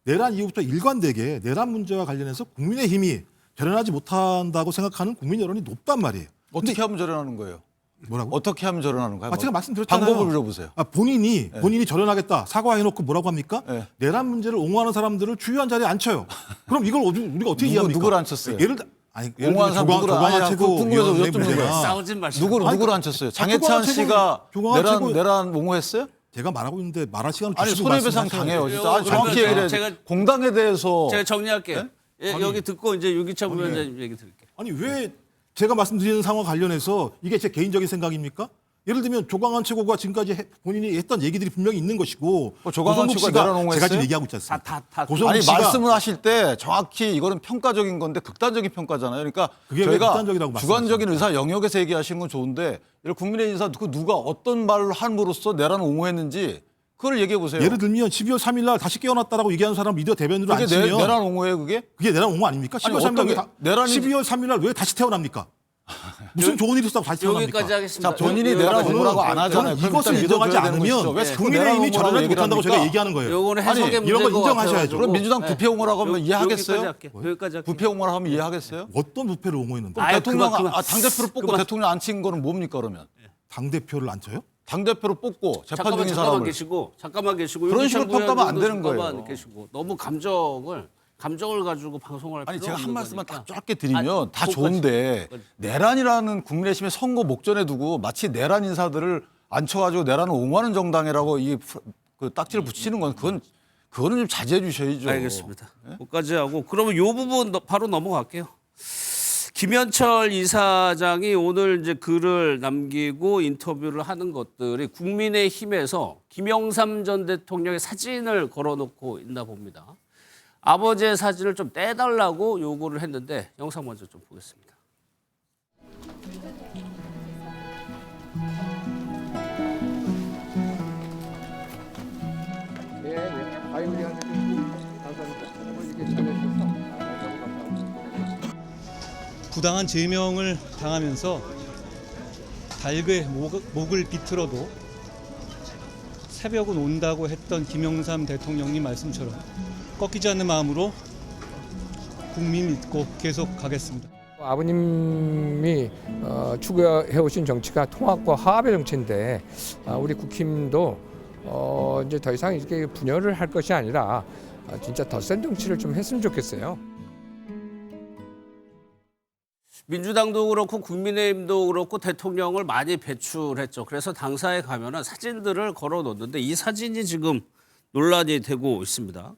내란 이후부터 일관되게 내란 문제와 관련해서 국민의힘이 절연하지 못한다고 생각하는 국민 여론이 높단 말이에요. 어떻게 하면 절연하는 거예요? 뭐라고? 어떻게 하면 절연하는 거예요? 제가 말씀드렸잖아요. 방법을 빌어보세요. 본인이 절연하겠다 사과해놓고 뭐라고 합니까? 내란 문제를 옹호하는 사람들을 주요한 자리에 앉혀요. 그럼 이걸 우리가 어떻게 이해합니까? 누구를 앉혔어요? 예를 옹호하는 사람 누구를 최고위원회 문제나 싸우진 마시고 누구를 앉혔어요? 장해찬 씨가 내란 옹호했어요? 제가 말하고 있는데 말할 시간을 아니 주시고 손해배상 당해요. 진짜 정확히 얘기를 해요. 공당에 대해서 제가 정리할게요. 여기 듣고 이제 유기찬 부위원장님 얘기 드릴게요. 아니 왜 제가 말씀드리는 상황 관련해서 이게 제 개인적인 생각입니까? 예를 들면 조광한 최고가 지금까지 본인이 했던 얘기들이 분명히 있는 것이고 조광한 최고가 내란 옹호했어요? 제가 지금 얘기하고 있지 않습니까? 아니 말씀을 하실 때 정확히 이거는 평가적인 건데 극단적인 평가잖아요. 그러니까 그게 저희가 극단적이라고 주관적인 의사 영역에서 얘기하시는 건 좋은데 국민의 인사 누가 어떤 말을 함으로써 내란을 옹호했는지 그걸 얘기해 보세요. 예를 들면 12월 3일 날 다시 깨어났다라고 얘기하는 사람 미디어 대변인으로 그게 앉히면 내란 옹호예요, 그게? 그게 내란 옹호 아닙니까? 12월 3일 날 왜 다시 태어납니까? 무슨 좋은 일이 있었다고 다시 태어납니까? 여기까지 하겠습니다. 자, 본인이 내란 옹호라고 안 하잖아요. 저는 이것을 인정하지 않으면 국민의힘이 절연하지 못한다고 제가 얘기하는 거예요. 요거는 해석의 문제인 이런 거 것 인정하셔야죠. 그럼 민주당 부패 옹호라고 하면 이해하겠어요? 여기까지 할게요. 부패 옹호라고 하면 이해하겠어요? 어떤 부패를 옹호했는데? 대통령 당대표를 뽑고 대통령 앉힌 거는 뭡니까 그러면? 당대표를 앉혀요? 당대표를 뽑고 재판 중인 사람을 잠깐만 계시고 그런 식으로 평가하면 안 되는 거예요. 계시고 너무 감정을 가지고 방송을 할 아니 필요 제가 없는 한 말씀만 거니까. 딱 짧게 드리면 다 좋은데 내란이라는 국민의힘의 선거 목전에 두고 마치 내란 인사들을 앉혀가지고 내란을 옹호하는 정당이라고 그 딱지를 붙이는 건 그거는 좀 자제해 주셔야죠. 알겠습니다. 거기까지 하고 그러면 이 부분 바로 넘어갈게요. 김현철 이사장이 오늘 이제 글을 남기고 인터뷰를 하는 것들이 국민의힘에서 김영삼 전 대통령의 사진을 걸어놓고 있나 봅니다. 아버지의 사진을 좀 떼달라고 요구를 했는데 영상 먼저 좀 보겠습니다. 부당한 제명을 당하면서 달그의 목을 비틀어도 새벽은 온다고 했던 김영삼 대통령님 말씀처럼 꺾이지 않는 마음으로 국민 믿고 계속 가겠습니다. 아버님이 추구해오신 정치가 통합과 화합의 정치인데 우리 국힘도 이제 더 이상 이렇게 분열을 할 것이 아니라 진짜 더 센 정치를 좀 했으면 좋겠어요. 민주당도 그렇고 국민의힘도 그렇고 대통령을 많이 배출했죠. 그래서 당사에 가면은 사진들을 걸어 놓는데 이 사진이 지금 논란이 되고 있습니다.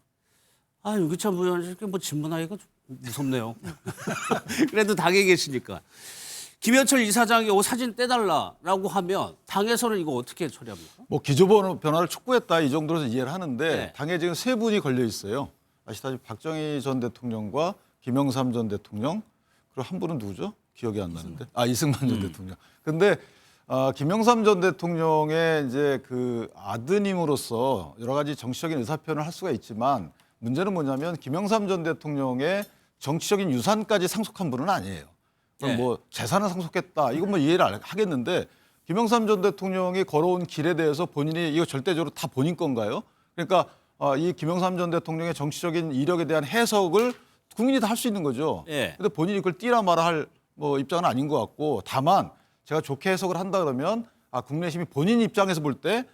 아, 유기찬 부위원장께 뭐 질문하기가 좀 무섭네요. 그래도 당에 계시니까. 김현철 이사장이 이 사진 떼달라라고 하면 당에서는 이거 어떻게 처리합니까? 뭐 기조 변화를 촉구했다 이 정도로 이해를 하는데 네. 당에 지금 세 분이 걸려 있어요. 아시다시피 박정희 전 대통령과 김영삼 전 대통령 그리고 한 분은 누구죠? 기억이 안 나는데. 이승만 전 대통령. 근데 김영삼 전 대통령의 이제 그 아드님으로서 여러 가지 정치적인 의사표현을 할 수가 있지만 문제는 뭐냐면 김영삼 전 대통령의 정치적인 유산까지 상속한 분은 아니에요. 그럼 네. 뭐 재산을 상속했다. 이건 뭐 이해를 하겠는데 김영삼 전 대통령이 걸어온 길에 대해서 본인이 이거 절대적으로 다 본인 건가요? 그러니까 이 김영삼 전 대통령의 정치적인 이력에 대한 해석을 국민이 다 할 수 있는 거죠. 예. 근데 본인이 그걸 띠라 마라 할 뭐 입장은 아닌 것 같고 다만 제가 좋게 해석을 한다 그러면 국내심이 본인 입장에서 볼 때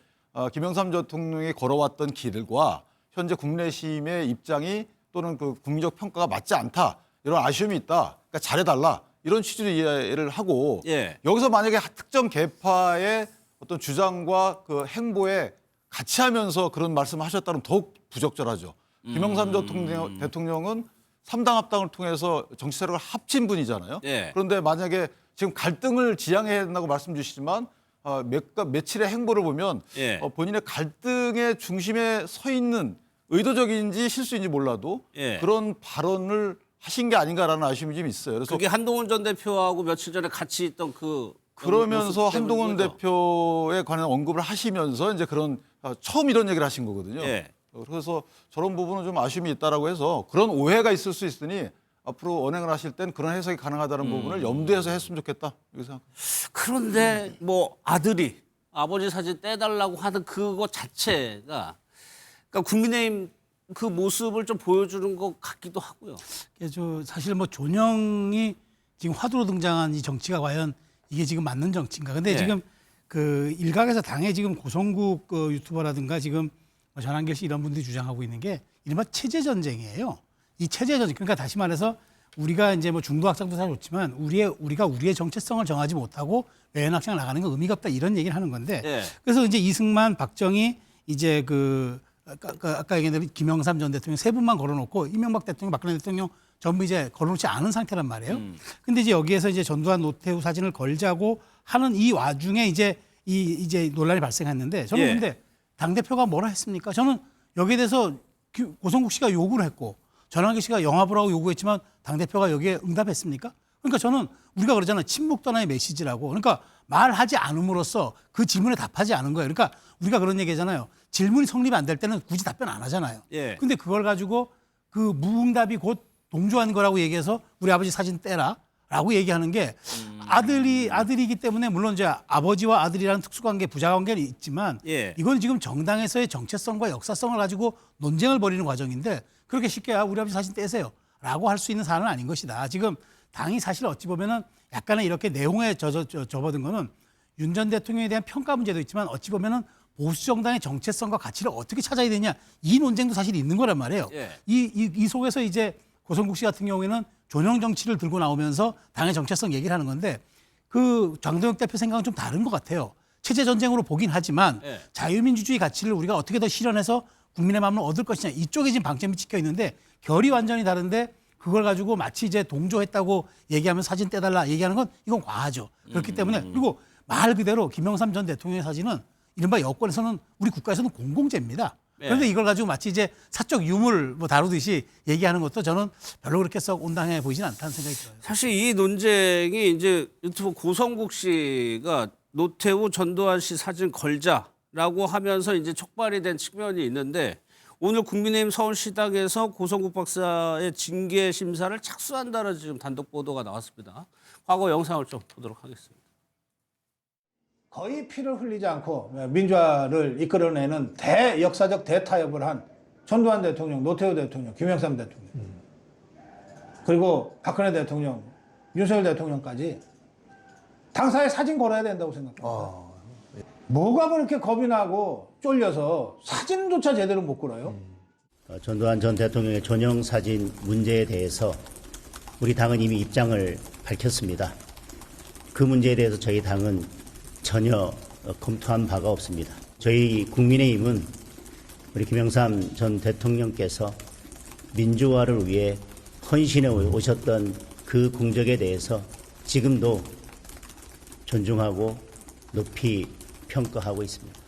김영삼 전 대통령이 걸어왔던 길과 현재 국내심의 입장이 또는 그 국민적 평가가 맞지 않다. 이런 아쉬움이 있다. 그러니까 잘해달라. 이런 취지로 이해를 하고 예. 여기서 만약에 특정 계파의 어떤 주장과 그 행보에 같이 하면서 그런 말씀을 하셨다면 더욱 부적절하죠. 김영삼 전 대통령은 3당 합당을 통해서 정치 세력을 합친 분이잖아요. 예. 그런데 만약에 지금 갈등을 지향해야 된다고 말씀 주시지만 며칠의 행보를 보면 예. 본인의 갈등의 중심에 서 있는 의도적인지 실수인지 몰라도 예. 그런 발언을 하신 게 아닌가라는 아쉬움이 좀 있어요. 그래서 그게 한동훈 전 대표하고 며칠 전에 같이 있던 그러면서 모습 한동훈 때문인 거죠? 대표에 관한 언급을 하시면서 이제 그런 처음 이런 얘기를 하신 거거든요. 예. 그래서 저런 부분은 좀 아쉬움이 있다라고 해서 그런 오해가 있을 수 있으니 앞으로 언행을 하실 땐 그런 해석이 가능하다는 부분을 염두에서 했으면 좋겠다. 이렇게 생각합니다. 그런데 뭐 아들이 아버지 사진 떼달라고 하는 그거 자체가 그러니까 국민의힘 그 모습을 좀 보여주는 것 같기도 하고요. 사실 뭐 존영이 지금 화두로 등장한 이 정치가 과연 이게 지금 맞는 정치인가? 근데 네. 지금 그 일각에서 당의 지금 고성국 유튜버라든가 지금 전한길 씨 이런 분들이 주장하고 있는 게 이른바 체제 전쟁이에요. 이 체제 전쟁. 그러니까 다시 말해서 우리가 이제 뭐 중도 확장도 다 좋지만 우리가 우리의 정체성을 정하지 못하고 외연 확장을 나가는 건 의미가 없다 이런 얘기를 하는 건데. 네. 그래서 이제 이승만, 박정희 이제 아까 얘기한 대로 김영삼 전 대통령 세 분만 걸어놓고 이명박 대통령, 박근혜 대통령 전부 이제 걸어놓지 않은 상태란 말이에요. 근데 이제 여기에서 이제 전두환, 노태우 사진을 걸자고 하는 이 와중에 이제 논란이 발생했는데 저는 예. 근데 당대표가 뭐라 했습니까? 저는 여기에 대해서 고성국 씨가 요구를 했고 전환기 씨가 영합을 하고 요구했지만 당대표가 여기에 응답했습니까? 그러니까 저는 우리가 그러잖아요. 침묵 떠나의 메시지라고. 그러니까 말하지 않음으로써 그 질문에 답하지 않은 거예요. 그러니까 우리가 그런 얘기 하잖아요. 질문이 성립이 안 될 때는 굳이 답변 안 하잖아요. 예. 근데 그걸 가지고 그 무응답이 곧 동조한 거라고 얘기해서 우리 아버지 사진 떼라. 라고 얘기하는 게 아들이기 때문에 물론 이제 아버지와 아들이라는 특수관계, 부자관계는 있지만 예. 이건 지금 정당에서의 정체성과 역사성을 가지고 논쟁을 벌이는 과정인데 그렇게 쉽게 우리 아버지 사진 떼세요. 라고 할 수 있는 사안은 아닌 것이다. 지금 당이 사실 어찌 보면은 약간의 이렇게 내용에 접어든 거는 윤 전 대통령에 대한 평가 문제도 있지만 어찌 보면은 보수 정당의 정체성과 가치를 어떻게 찾아야 되냐 이 논쟁도 사실 있는 거란 말이에요. 예. 이 속에서 이제 고성국 씨 같은 경우에는 존형 정치를 들고 나오면서 당의 정체성 얘기를 하는 건데 그 장동혁 대표 생각은 좀 다른 것 같아요. 체제 전쟁으로 보긴 하지만 예. 자유민주주의 가치를 우리가 어떻게 더 실현해서 국민의 마음을 얻을 것이냐 이쪽에 지금 방점이 찍혀 있는데 결이 완전히 다른데 그걸 가지고 마치 이제 동조했다고 얘기하면 사진 떼달라 얘기하는 건 이건 과하죠. 그렇기 때문에 그리고 말 그대로 김영삼 전 대통령의 사진은 이른바 여권에서는 우리 국가에서는 공공재입니다. 그런데 이걸 가지고 마치 이제 사적 유물 뭐 다루듯이 얘기하는 것도 저는 별로 그렇게 썩 온당해 보이진 않다는 생각이 들어요. 사실 이 논쟁이 이제 유튜브 고성국 씨가 노태우, 전두환 씨 사진 걸자라고 하면서 이제 촉발이 된 측면이 있는데 오늘 국민의힘 서울시당에서 고성국 박사의 징계 심사를 착수한다는 지금 단독 보도가 나왔습니다. 과거 영상을 좀 보도록 하겠습니다. 거의 피를 흘리지 않고 민주화를 이끌어내는 대역사적 대타협을 한 전두환 대통령, 노태우 대통령, 김영삼 대통령 그리고 박근혜 대통령, 윤석열 대통령까지 당사에 사진 걸어야 된다고 생각합니다. 뭐가 그렇게 겁이 나고 쫄려서 사진조차 제대로 못 걸어요? 전두환 전 대통령의 존영 사진 문제에 대해서 우리 당은 이미 입장을 밝혔습니다. 그 문제에 대해서 저희 당은 전혀 검토한 바가 없습니다. 저희 국민의힘은 우리 김영삼 전 대통령께서 민주화를 위해 헌신해 오셨던 그 공적에 대해서 지금도 존중하고 높이 평가하고 있습니다.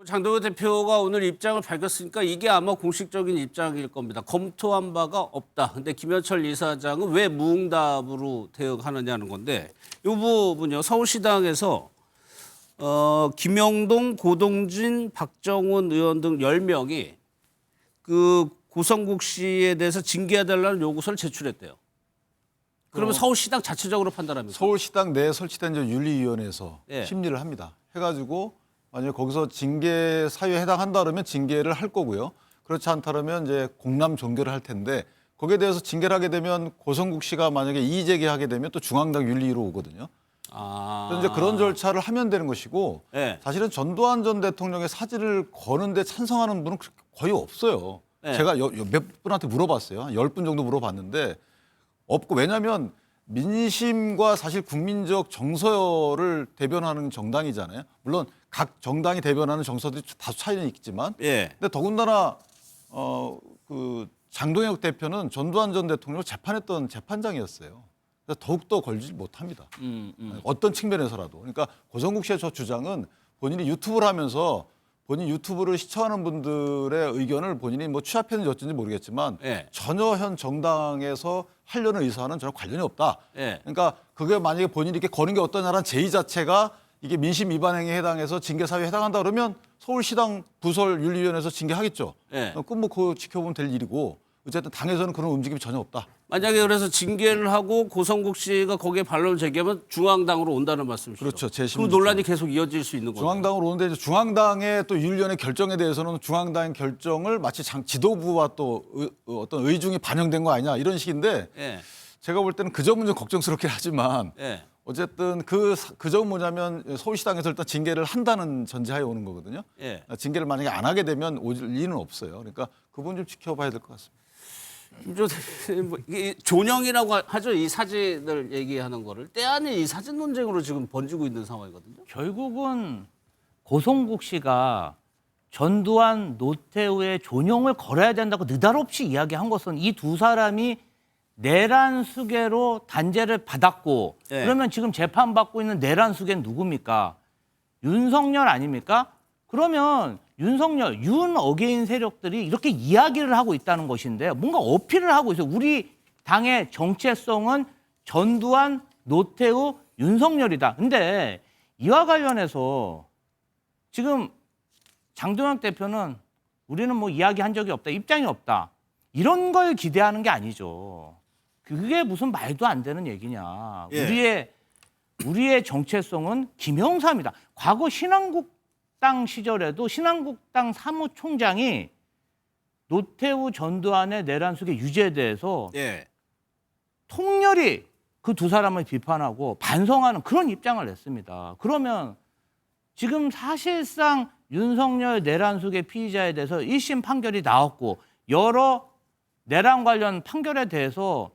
장동혁 대표가 오늘 입장을 밝혔으니까 이게 아마 공식적인 입장일 겁니다. 검토한 바가 없다. 근데 김현철 이사장은 왜 무응답으로 대응하느냐는 건데 이 부분요. 서울시당에서 김영동, 고동진, 박정훈 의원 등 10명이 그 고성국 씨에 대해서 징계해달라는 요구서를 제출했대요. 그러면 서울시당 자체적으로 판단합니까? 서울시당 내에 설치된 이제 윤리위원회에서 심리를 합니다. 해가지고 만약에 거기서 징계 사유에 해당한다 그러면 징계를 할 거고요. 그렇지 않다 그러면 이제 공람 종결을 할 텐데 거기에 대해서 징계를 하게 되면 고성국 씨가 만약에 이의 제기하게 되면 또 중앙당 윤리위로 오거든요. 그래서 이제 그런 절차를 하면 되는 것이고 사실은 전두환 전 대통령의 사진을 거는데 찬성하는 분은 거의 없어요. 제가 몇 분한테 물어봤어요. 한 10분 정도 물어봤는데 없고 왜냐하면 민심과 사실 국민적 정서를 대변하는 정당이잖아요. 물론 각 정당이 대변하는 정서들이 다소 차이는 있지만 근데 더군다나 그 장동혁 대표는 전두환 전 대통령을 재판했던 재판장이었어요. 그래서 더욱더 걸지 못합니다. 어떤 측면에서라도. 그러니까 고성국 씨의 저 주장은 본인이 유튜브를 하면서 본인 유튜브를 시청하는 분들의 의견을 본인이 뭐 취합했는지 어쩐지 모르겠지만 전혀 현 정당에서 하려는 의사와는 전혀 관련이 없다. 그러니까 그게 만약에 본인이 이렇게 거는 게 어떠냐라는 제의 자체가 이게 민심 위반 행위에 해당해서 징계 사유에 해당한다 그러면 서울시당 부설 윤리위원회에서 징계하겠죠. 그건 뭐 그거 지켜보면 될 일이고 어쨌든 당에서는 그런 움직임이 전혀 없다. 만약에 그래서 징계를 하고 고성국 씨가 거기에 반론을 제기하면 중앙당으로 온다는 말씀이시죠? 그렇죠. 그 논란이 계속 이어질 수 있는 거죠. 중앙당으로 오는데 이제 중앙당의 또 윤리위원회 결정에 대해서는 중앙당의 결정을 마치 지도부와 또 어떤 의중이 반영된 거 아니냐 이런 식인데 제가 볼 때는 그 점은 좀 걱정스럽긴 하지만 어쨌든 그 점은 뭐냐면 서울시당에서 일단 징계를 한다는 전제하에 오는 거거든요. 징계를 만약에 안 하게 되면 올 리는 없어요. 그러니까 그 부분 좀 지켜봐야 될 것 같습니다. 이게 존영이라고 하죠. 이 사진을 얘기하는 거를 때 아닌 이 사진 논쟁으로 지금 번지고 있는 상황이거든요. 결국은 고성국 씨가 전두환, 노태우의 존영을 걸어야 된다고 느닷없이 이야기한 것은 이 두 사람이 내란 수괴로 단죄를 받았고 그러면 지금 재판받고 있는 내란 수괴는 누굽니까? 윤석열 아닙니까? 그러면 윤석열, 윤 어게인 세력들이 이렇게 이야기를 하고 있다는 것인데 뭔가 어필을 하고 있어요. 우리 당의 정체성은 전두환, 노태우, 윤석열이다. 근데 이와 관련해서 지금 장동혁 대표는 우리는 뭐 이야기한 적이 없다. 입장이 없다. 이런 걸 기대하는 게 아니죠. 그게 무슨 말도 안 되는 얘기냐. 우리의 정체성은 김영삼이다. 과거 신한국당 시절에도 신한국당 사무총장이 노태우 전두환의 내란 수괴 유죄에 대해서 통렬히 그 두 사람을 비판하고 반성하는 그런 입장을 냈습니다. 그러면 지금 사실상 윤석열 내란 수괴 피의자에 대해서 1심 판결이 나왔고 여러 내란 관련 판결에 대해서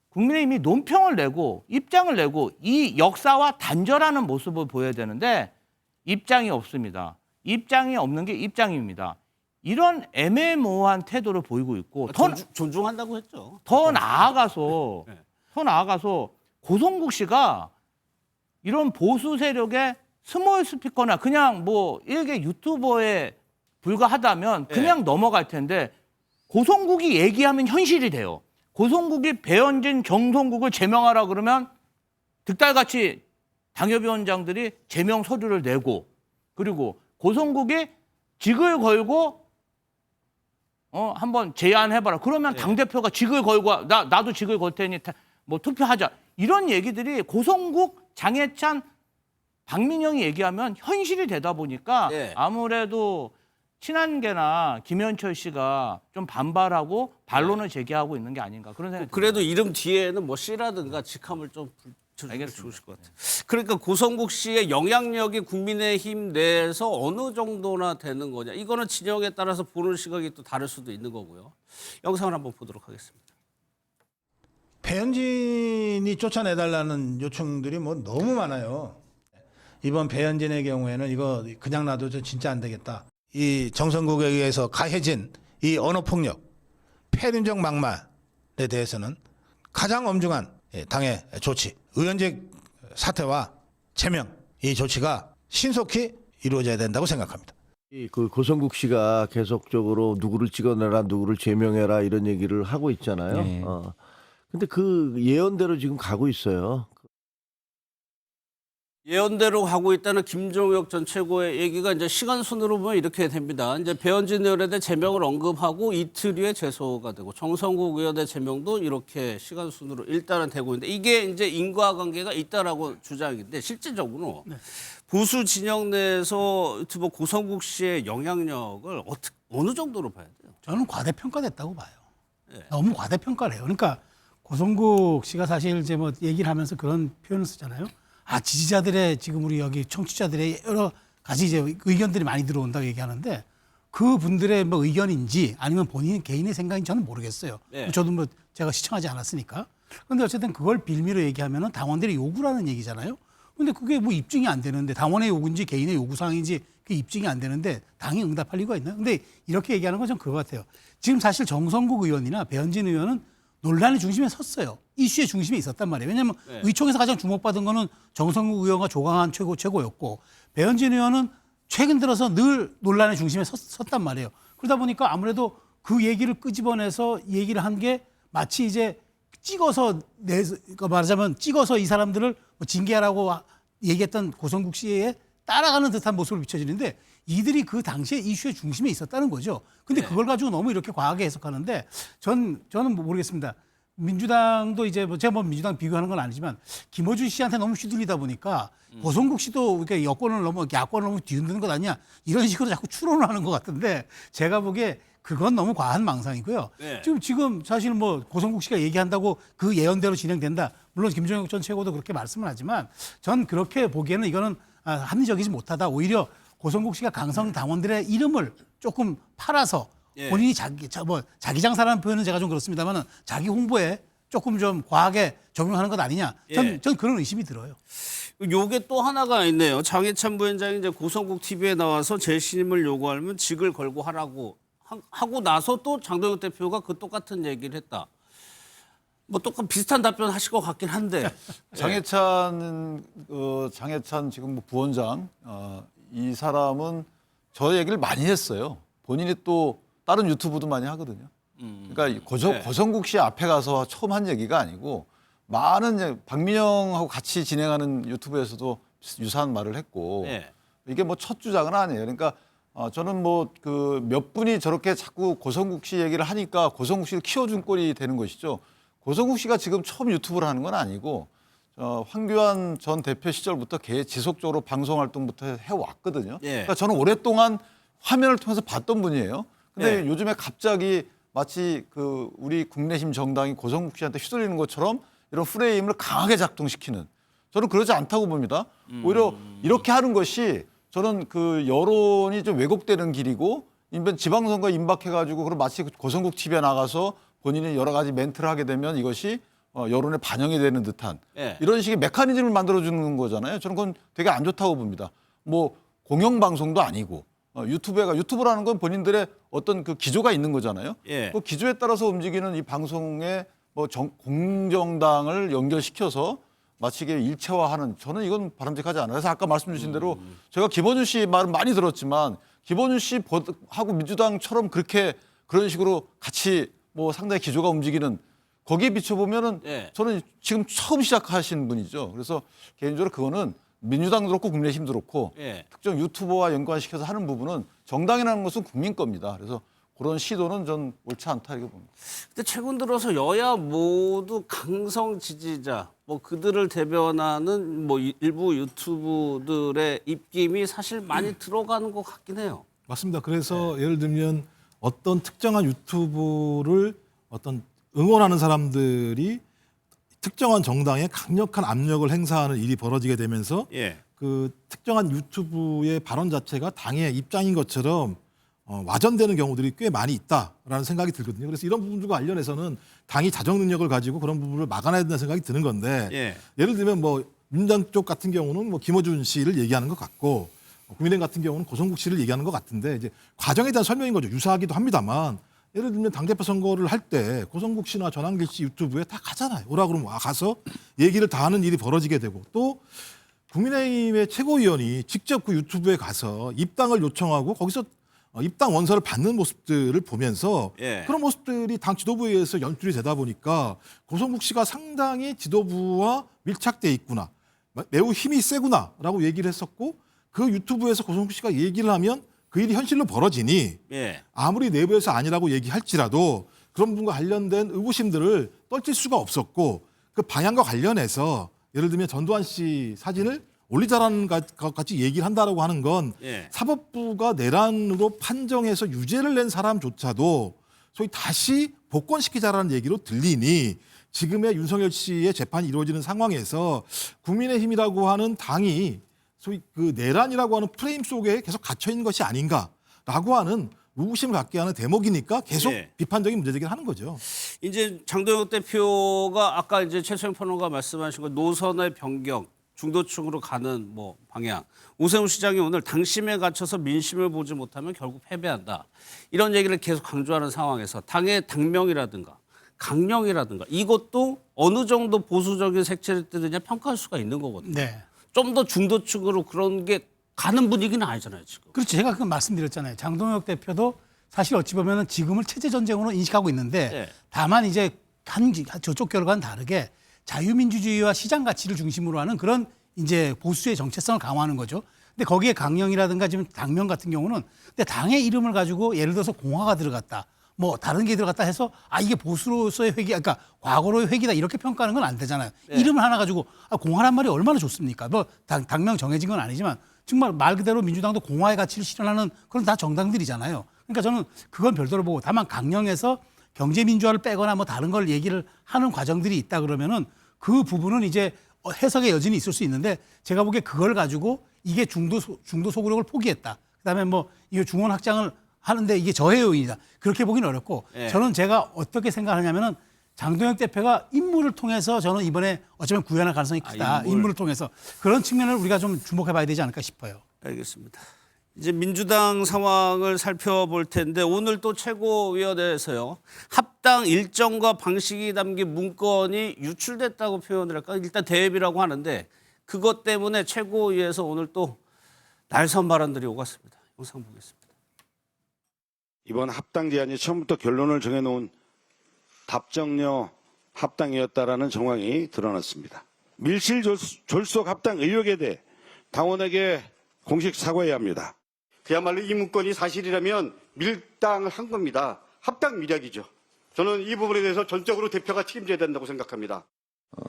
국민의힘이 논평을 내고 입장을 내고 이 역사와 단절하는 모습을 보여야 되는데 입장이 없습니다. 입장이 없는 게 입장입니다. 이런 애매모호한 태도를 보이고 있고 존중한다고 했죠. 더 나아가서 고성국 씨가 이런 보수 세력의 스몰 스피커나 그냥 뭐 일개 유튜버에 불과하다면 그냥 넘어갈 텐데 고성국이 얘기하면 현실이 돼요. 고성국이 배현진, 정성국을 제명하라 그러면 득달같이 당협위원장들이 제명 서류를 내고 그리고 고성국이 직을 걸고 한번 제안해봐라. 그러면 당대표가 직을 걸고 나도 직을 걸 테니 뭐 투표하자. 이런 얘기들이 고성국, 장해찬, 박민영이 얘기하면 현실이 되다 보니까 아무래도 친한계나 김현철 씨가 좀 반발하고 반론을 제기하고 있는 게 아닌가 그런 생각이 듭니다. 그래도 이름 뒤에는 뭐 씨라든가 직함을 좀 좋으실 것 같아요. 그러니까 고성국 씨의 영향력이 국민의힘 내에서 어느 정도나 되는 거냐. 이거는 진영에 따라서 보는 시각이 또 다를 수도 있는 거고요. 영상을 한번 보도록 하겠습니다. 배현진이 쫓아내달라는 요청들이 뭐 너무 많아요. 이번 배현진의 경우에는 이거 그냥 놔둬도 진짜 안 되겠다. 이 정성국에 의해서 가해진 이 언어폭력, 폐륜적 막말에 대해서는 가장 엄중한 당의 조치, 의원직 사퇴와 제명, 이 조치가 신속히 이루어져야 된다고 생각합니다. 그 고성국 씨가 계속적으로 누구를 찍어내라, 누구를 제명해라 이런 얘기를 하고 있잖아요. 네. 근데 그 예언대로 지금 가고 있어요. 예언대로 하고 있다는 김종혁 전 최고의 얘기가 이제 시간 순으로 보면 이렇게 됩니다. 이제 배현진 의원에 대해 제명을 언급하고 이틀 뒤에 제소가 되고 정성국 의원의 제명도 이렇게 시간 순으로 일단은 되고 있는데 이게 이제 인과관계가 있다라고 주장인데 실질적으로 보수 진영 내에서 유튜버 고성국 씨의 영향력을 어느 정도로 봐야 돼요? 저는 과대평가됐다고 봐요. 너무 과대평가를 해요. 그러니까 고성국 씨가 사실 이제 뭐 얘기를 하면서 그런 표현을 쓰잖아요. 지지자들의 지금 우리 여기 청취자들의 여러 가지 이제 의견들이 많이 들어온다고 얘기하는데 그 분들의 뭐 의견인지 아니면 본인 개인의 생각인지 저는 모르겠어요. 네. 저도 뭐 제가 시청하지 않았으니까. 그런데 어쨌든 그걸 빌미로 얘기하면은 당원들의 요구라는 얘기잖아요. 근데 그게 뭐 입증이 안 되는데 당원의 요구인지 개인의 요구사항인지 그게 입증이 안 되는데 당이 응답할 리가 있나요? 근데 이렇게 얘기하는 건 좀 그거 같아요. 지금 사실 정성국 의원이나 배현진 의원은 논란의 중심에 섰어요. 이슈의 중심에 있었단 말이에요. 왜냐하면 의총에서 가장 주목받은 거는 정성국 의원과 조강한 최고였고 배현진 의원은 최근 들어서 늘 논란의 중심에 섰단 말이에요. 그러다 보니까 아무래도 그 얘기를 끄집어내서 얘기를 한 게 마치 이제 말하자면 찍어서 이 사람들을 뭐 징계하라고 얘기했던 고성국 씨에 따라가는 듯한 모습을 비춰지는데 이들이 그 당시에 이슈의 중심에 있었다는 거죠. 근데 그걸 가지고 너무 이렇게 과하게 해석하는데 저는 모르겠습니다. 민주당도 이제 뭐 제가 뭐 민주당 비교하는 건 아니지만 김어준 씨한테 너무 휘둘리다 보니까 고성국 씨도 이렇게 야권을 너무 뒤흔드는 것 아니냐 이런 식으로 자꾸 추론을 하는 것 같은데 제가 보기에 그건 너무 과한 망상이고요. 지금 사실 뭐 고성국 씨가 얘기한다고 그 예언대로 진행된다. 물론 김종혁 전 최고도 그렇게 말씀을 하지만 전 그렇게 보기에는 이거는 합리적이지 못하다. 오히려 고성국 씨가 강성 당원들의 이름을 조금 팔아서 본인이 자기 장사라는 표현은 제가 좀 그렇습니다만은 자기 홍보에 조금 좀 과하게 적용하는 것 아니냐. 전 그런 의심이 들어요. 요게 또 하나가 있네요. 장해찬 부위원장이 이제 고성국 TV에 나와서 재신임을 요구하면 직을 걸고 하고 나서 또 장동혁 대표가 그 똑같은 얘기를 했다. 뭐 똑같은 비슷한 답변 하실 것 같긴 한데 장해찬 지금 뭐 부원장 이 사람은 저 얘기를 많이 했어요. 본인이 또 다른 유튜브도 많이 하거든요. 그러니까 고성국 씨 앞에 가서 처음 한 얘기가 아니고 많은 이제 박민영하고 같이 진행하는 유튜브에서도 유사한 말을 했고 이게 뭐 첫 주장은 아니에요. 그러니까 저는 뭐 그 몇 분이 저렇게 자꾸 고성국 씨 얘기를 하니까 고성국 씨를 키워준 꼴이 되는 것이죠. 고성국 씨가 지금 처음 유튜브를 하는 건 아니고 황교안 전 대표 시절부터 지속적으로 방송 활동부터 해왔거든요. 그러니까 저는 오랫동안 화면을 통해서 봤던 분이에요. 근데 요즘에 갑자기 마치 그 우리 국내힘 정당이 고성국 씨한테 휘둘리는 것처럼 이런 프레임을 강하게 작동시키는 저는 그러지 않다고 봅니다. 오히려 이렇게 하는 것이 저는 그 여론이 좀 왜곡되는 길이고 지방선거 임박해가지고 그럼 마치 고성국 TV에 나가서 본인이 여러 가지 멘트를 하게 되면 이것이 여론에 반영이 되는 듯한 이런 식의 메커니즘을 만들어주는 거잖아요. 저는 그건 되게 안 좋다고 봅니다. 뭐 공영방송도 아니고 유튜브라는 건 본인들의 어떤 그 기조가 있는 거잖아요. 그 기조에 따라서 움직이는 이 방송에 뭐 공정당을 연결시켜서 마치 이게 일체화하는 저는 이건 바람직하지 않아요. 그래서 아까 말씀 주신 대로 제가 김원준 씨 말은 많이 들었지만 김원준 씨하고 민주당처럼 그런 식으로 같이 뭐 상당히 기조가 움직이는 거기에 비춰보면은 저는 지금 처음 시작하신 분이죠. 그래서 개인적으로 그거는 민주당도 그렇고 국민의힘도 그렇고 특정 유튜버와 연관시켜서 하는 부분은 정당이라는 것은 국민 겁니다. 그래서 그런 시도는 전 옳지 않다 이렇게 봅니다. 근데 최근 들어서 여야 모두 강성 지지자, 뭐 그들을 대변하는 뭐 일부 유튜브들의 입김이 사실 많이 들어가는 것 같긴 해요. 맞습니다. 그래서 예를 들면 어떤 특정한 유튜브를 어떤 응원하는 사람들이 특정한 정당에 강력한 압력을 행사하는 일이 벌어지게 되면서 예. 그 특정한 유튜브의 발언 자체가 당의 입장인 것처럼 와전되는 경우들이 꽤 많이 있다라는 생각이 들거든요. 그래서 이런 부분들과 관련해서는 당이 자정 능력을 가지고 그런 부분을 막아내야 된다는 생각이 드는 건데 예. 예를 들면 뭐 민주당 쪽 같은 경우는 뭐 김어준 씨를 얘기하는 것 같고 국민의힘 같은 경우는 고성국 씨를 얘기하는 것 같은데 이제 과정에 대한 설명인 거죠. 유사하기도 합니다만 예를 들면 당대표 선거를 할 때 고성국 씨나 전한길 씨 유튜브에 다 가잖아요. 오라 그러면 가서 얘기를 다 하는 일이 벌어지게 되고 또 국민의힘의 최고위원이 직접 그 유튜브에 가서 입당을 요청하고 거기서 입당 원서를 받는 모습들을 보면서 예. 그런 모습들이 당 지도부에 의해서 연출이 되다 보니까 고성국 씨가 상당히 지도부와 밀착돼 있구나. 매우 힘이 세구나라고 얘기를 했었고 그 유튜브에서 고성국 씨가 얘기를 하면 그 일이 현실로 벌어지니 예. 아무리 내부에서 아니라고 얘기할지라도 그런 부분과 관련된 의구심들을 떨칠 수가 없었고 그 방향과 관련해서 예를 들면 전두환 씨 사진을 올리자라는 것 같이 얘기를 한다라고 하는 건 예. 사법부가 내란으로 판정해서 유죄를 낸 사람조차도 소위 다시 복권시키자라는 얘기로 들리니 지금의 윤석열 씨의 재판이 이루어지는 상황에서 국민의힘이라고 하는 당이 소위 그 내란이라고 하는 프레임 속에 계속 갇혀 있는 것이 아닌가라고 하는 의구심을 갖게 하는 대목이니까 계속 예. 비판적인 문제제기를 하는 거죠. 이제 장동혁 대표가 아까 이제 최수영 평론가 말씀하신 거 노선의 변경, 중도층으로 가는 뭐 방향. 오세훈 시장이 오늘 당심에 갇혀서 민심을 보지 못하면 결국 패배한다. 이런 얘기를 계속 강조하는 상황에서 당의 당명이라든가 강령이라든가 이것도 어느 정도 보수적인 색채를 띠느냐 평가할 수가 있는 거거든요. 네. 좀 더 중도층으로 그런 게 가는 분위기는 아니잖아요, 지금. 그렇죠. 제가 그 말씀드렸잖아요. 장동혁 대표도 사실 어찌 보면 지금을 체제 전쟁으로 인식하고 있는데 네. 다만 이제 저쪽 결과는 다르게 자유민주주의와 시장 가치를 중심으로 하는 그런 이제 보수의 정체성을 강화하는 거죠. 근데 거기에 강령이라든가 지금 당명 같은 경우는 근데 당의 이름을 가지고 예를 들어서 공화가 들어갔다. 뭐 다른 게 들어갔다 해서 이게 보수로서의 회귀, 그러니까 과거로의 회귀다 이렇게 평가하는 건 안 되잖아요. 네. 이름을 하나 가지고 공화란 말이 얼마나 좋습니까? 뭐 당명 정해진 건 아니지만 정말 말 그대로 민주당도 공화의 가치를 실현하는 그런 다 정당들이잖아요. 그러니까 저는 그건 별도로 보고 다만 강령에서 경제 민주화를 빼거나 뭐 다른 걸 얘기를 하는 과정들이 있다 그러면은 그 부분은 이제 해석의 여진이 있을 수 있는데 제가 보기에 그걸 가지고 이게 중도 소구력을 포기했다. 그다음에 뭐 이거 중원 확장을 하는데 이게 저해 요인이다. 그렇게 보기는 어렵고 예. 저는 제가 어떻게 생각하냐면은 장동혁 대표가 임무를 통해서 저는 이번에 어쩌면 구현할 가능성이 크다. 임무를 통해서 그런 측면을 우리가 좀 주목해 봐야 되지 않을까 싶어요. 알겠습니다. 이제 민주당 상황을 살펴볼 텐데 오늘 또 최고위원회에서요. 합당 일정과 방식이 담긴 문건이 유출됐다고 표현을 할까? 일단 대회비라고 하는데 그것 때문에 최고위에서 오늘 또 날선 발언들이 오갔습니다. 영상 보겠습니다. 이번 합당 제안이 처음부터 결론을 정해놓은 답정너 합당이었다라는 정황이 드러났습니다. 밀실졸속 합당 의혹에 대해 당원에게 공식 사과해야 합니다. 그야말로 이 문건이 사실이라면 밀당을 한 겁니다. 합당 미략이죠. 저는 이 부분에 대해서 전적으로 대표가 책임져야 된다고 생각합니다.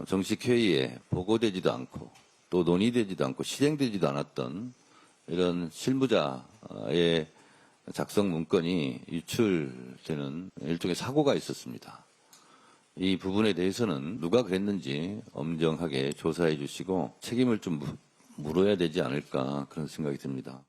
정식 회의에 보고되지도 않고 또 논의되지도 않고 실행되지도 않았던 이런 실무자의 작성 문건이 유출되는 일종의 사고가 있었습니다. 이 부분에 대해서는 누가 그랬는지 엄정하게 조사해 주시고 책임을 좀 물어야 되지 않을까 그런 생각이 듭니다.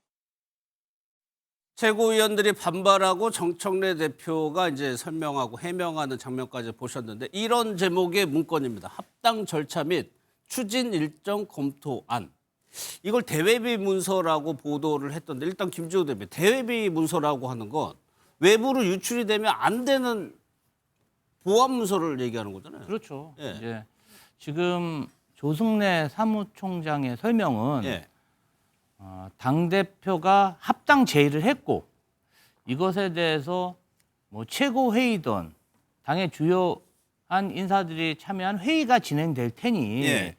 최고위원들이 반발하고 정청래 대표가 이제 설명하고 해명하는 장면까지 보셨는데 이런 제목의 문건입니다. 합당 절차 및 추진 일정 검토안. 이걸 대외비 문서라고 보도를 했던데 일단 김지호 대표 대외비 문서라고 하는 건 외부로 유출이 되면 안 되는 보안 문서를 얘기하는 거잖아요. 그렇죠. 예. 이제 지금 조승래 사무총장의 설명은 예. 당 대표가 합당 제의를 했고 이것에 대해서 뭐 최고 회의든 당의 주요한 인사들이 참여한 회의가 진행될 테니 예.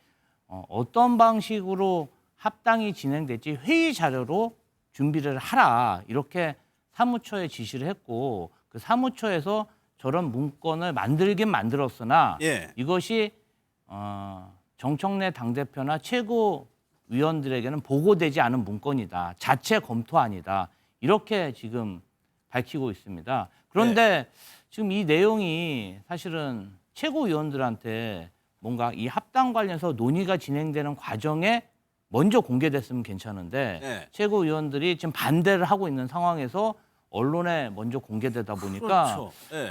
어떤 방식으로 합당이 진행될지 회의 자료로 준비를 하라 이렇게 사무처에 지시를 했고 그 사무처에서 저런 문건을 만들긴 만들었으나 예. 이것이 정청래 당대표나 최고위원들에게는 보고되지 않은 문건이다. 자체 검토안이다. 이렇게 지금 밝히고 있습니다. 그런데 지금 이 내용이 사실은 최고위원들한테 뭔가 이 합당 관련해서 논의가 진행되는 과정에 먼저 공개됐으면 괜찮은데 네. 최고위원들이 지금 반대를 하고 있는 상황에서 언론에 먼저 공개되다 보니까 그렇죠. 네.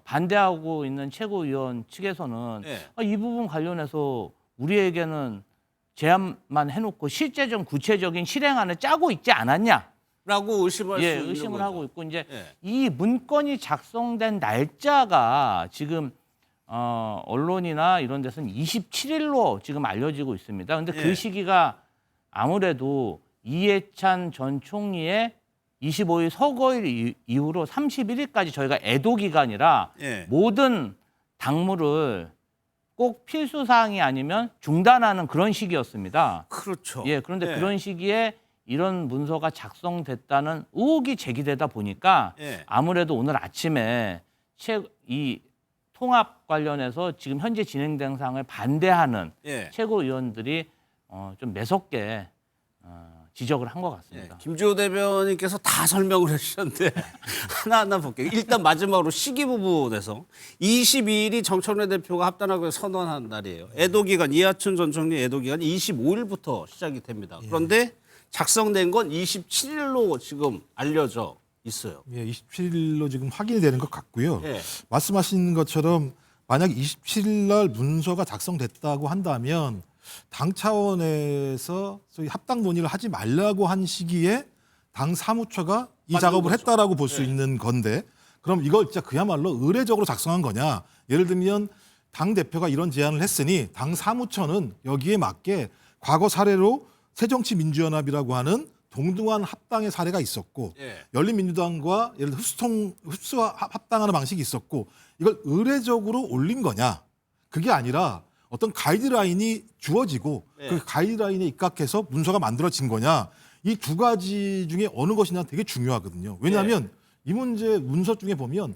반대하고 있는 최고위원 측에서는 네. 이 부분 관련해서 우리에게는 제안만 해놓고 실제적 구체적인 실행안을 짜고 있지 않았냐? 라고 의심할 수 있는 의심을 거죠. 하고 있고 이제 예. 이 문건이 작성된 날짜가 지금 언론이나 이런 데서는 27일로 지금 알려지고 있습니다. 근데 예. 그 시기가 아무래도 이해찬 전 총리의 25일 서거일 이후로 31일까지 저희가 애도 기간이라 예. 모든 당무를 꼭 필수 사항이 아니면 중단하는 그런 시기였습니다. 그렇죠. 예, 그런데 예. 그런 시기에 이런 문서가 작성됐다는 의혹이 제기되다 보니까 예. 아무래도 오늘 아침에 이 통합 관련해서 지금 현재 진행된 상황을 반대하는 예. 최고위원들이 좀 매섭게 지적을 한 것 같습니다. 김주호 대변인께서 다 설명을 해주셨는데 하나하나 볼게요. 일단 마지막으로 시기 부분에서 22일이 정청래 대표가 합당하고 선언한 날이에요. 애도기간 이하춘 전 총리 애도기간이 25일부터 시작이 됩니다. 그런데 작성된 건 27일로 지금 알려져 있어요. 예, 27일로 지금 확인이 되는 것 같고요. 예. 말씀하신 것처럼 만약 27일 날 문서가 작성됐다고 한다면 당 차원에서 소위 합당 논의를 하지 말라고 한 시기에 당 사무처가 이 작업을 했다라고 볼 수 있는 건데 그럼 이걸 진짜 그야말로 의례적으로 작성한 거냐? 예를 들면 당 대표가 이런 제안을 했으니 당 사무처는 여기에 맞게 과거 사례로 새정치민주연합이라고 하는 동등한 합당의 사례가 있었고 예. 열린민주당과 예를 들어 흡수와 합당하는 방식이 있었고 이걸 의례적으로 올린 거냐? 그게 아니라 어떤 가이드라인이 주어지고 네. 그 가이드라인에 입각해서 문서가 만들어진 거냐? 이 두 가지 중에 어느 것이냐 되게 중요하거든요. 왜냐하면 이 문제 문서 중에 보면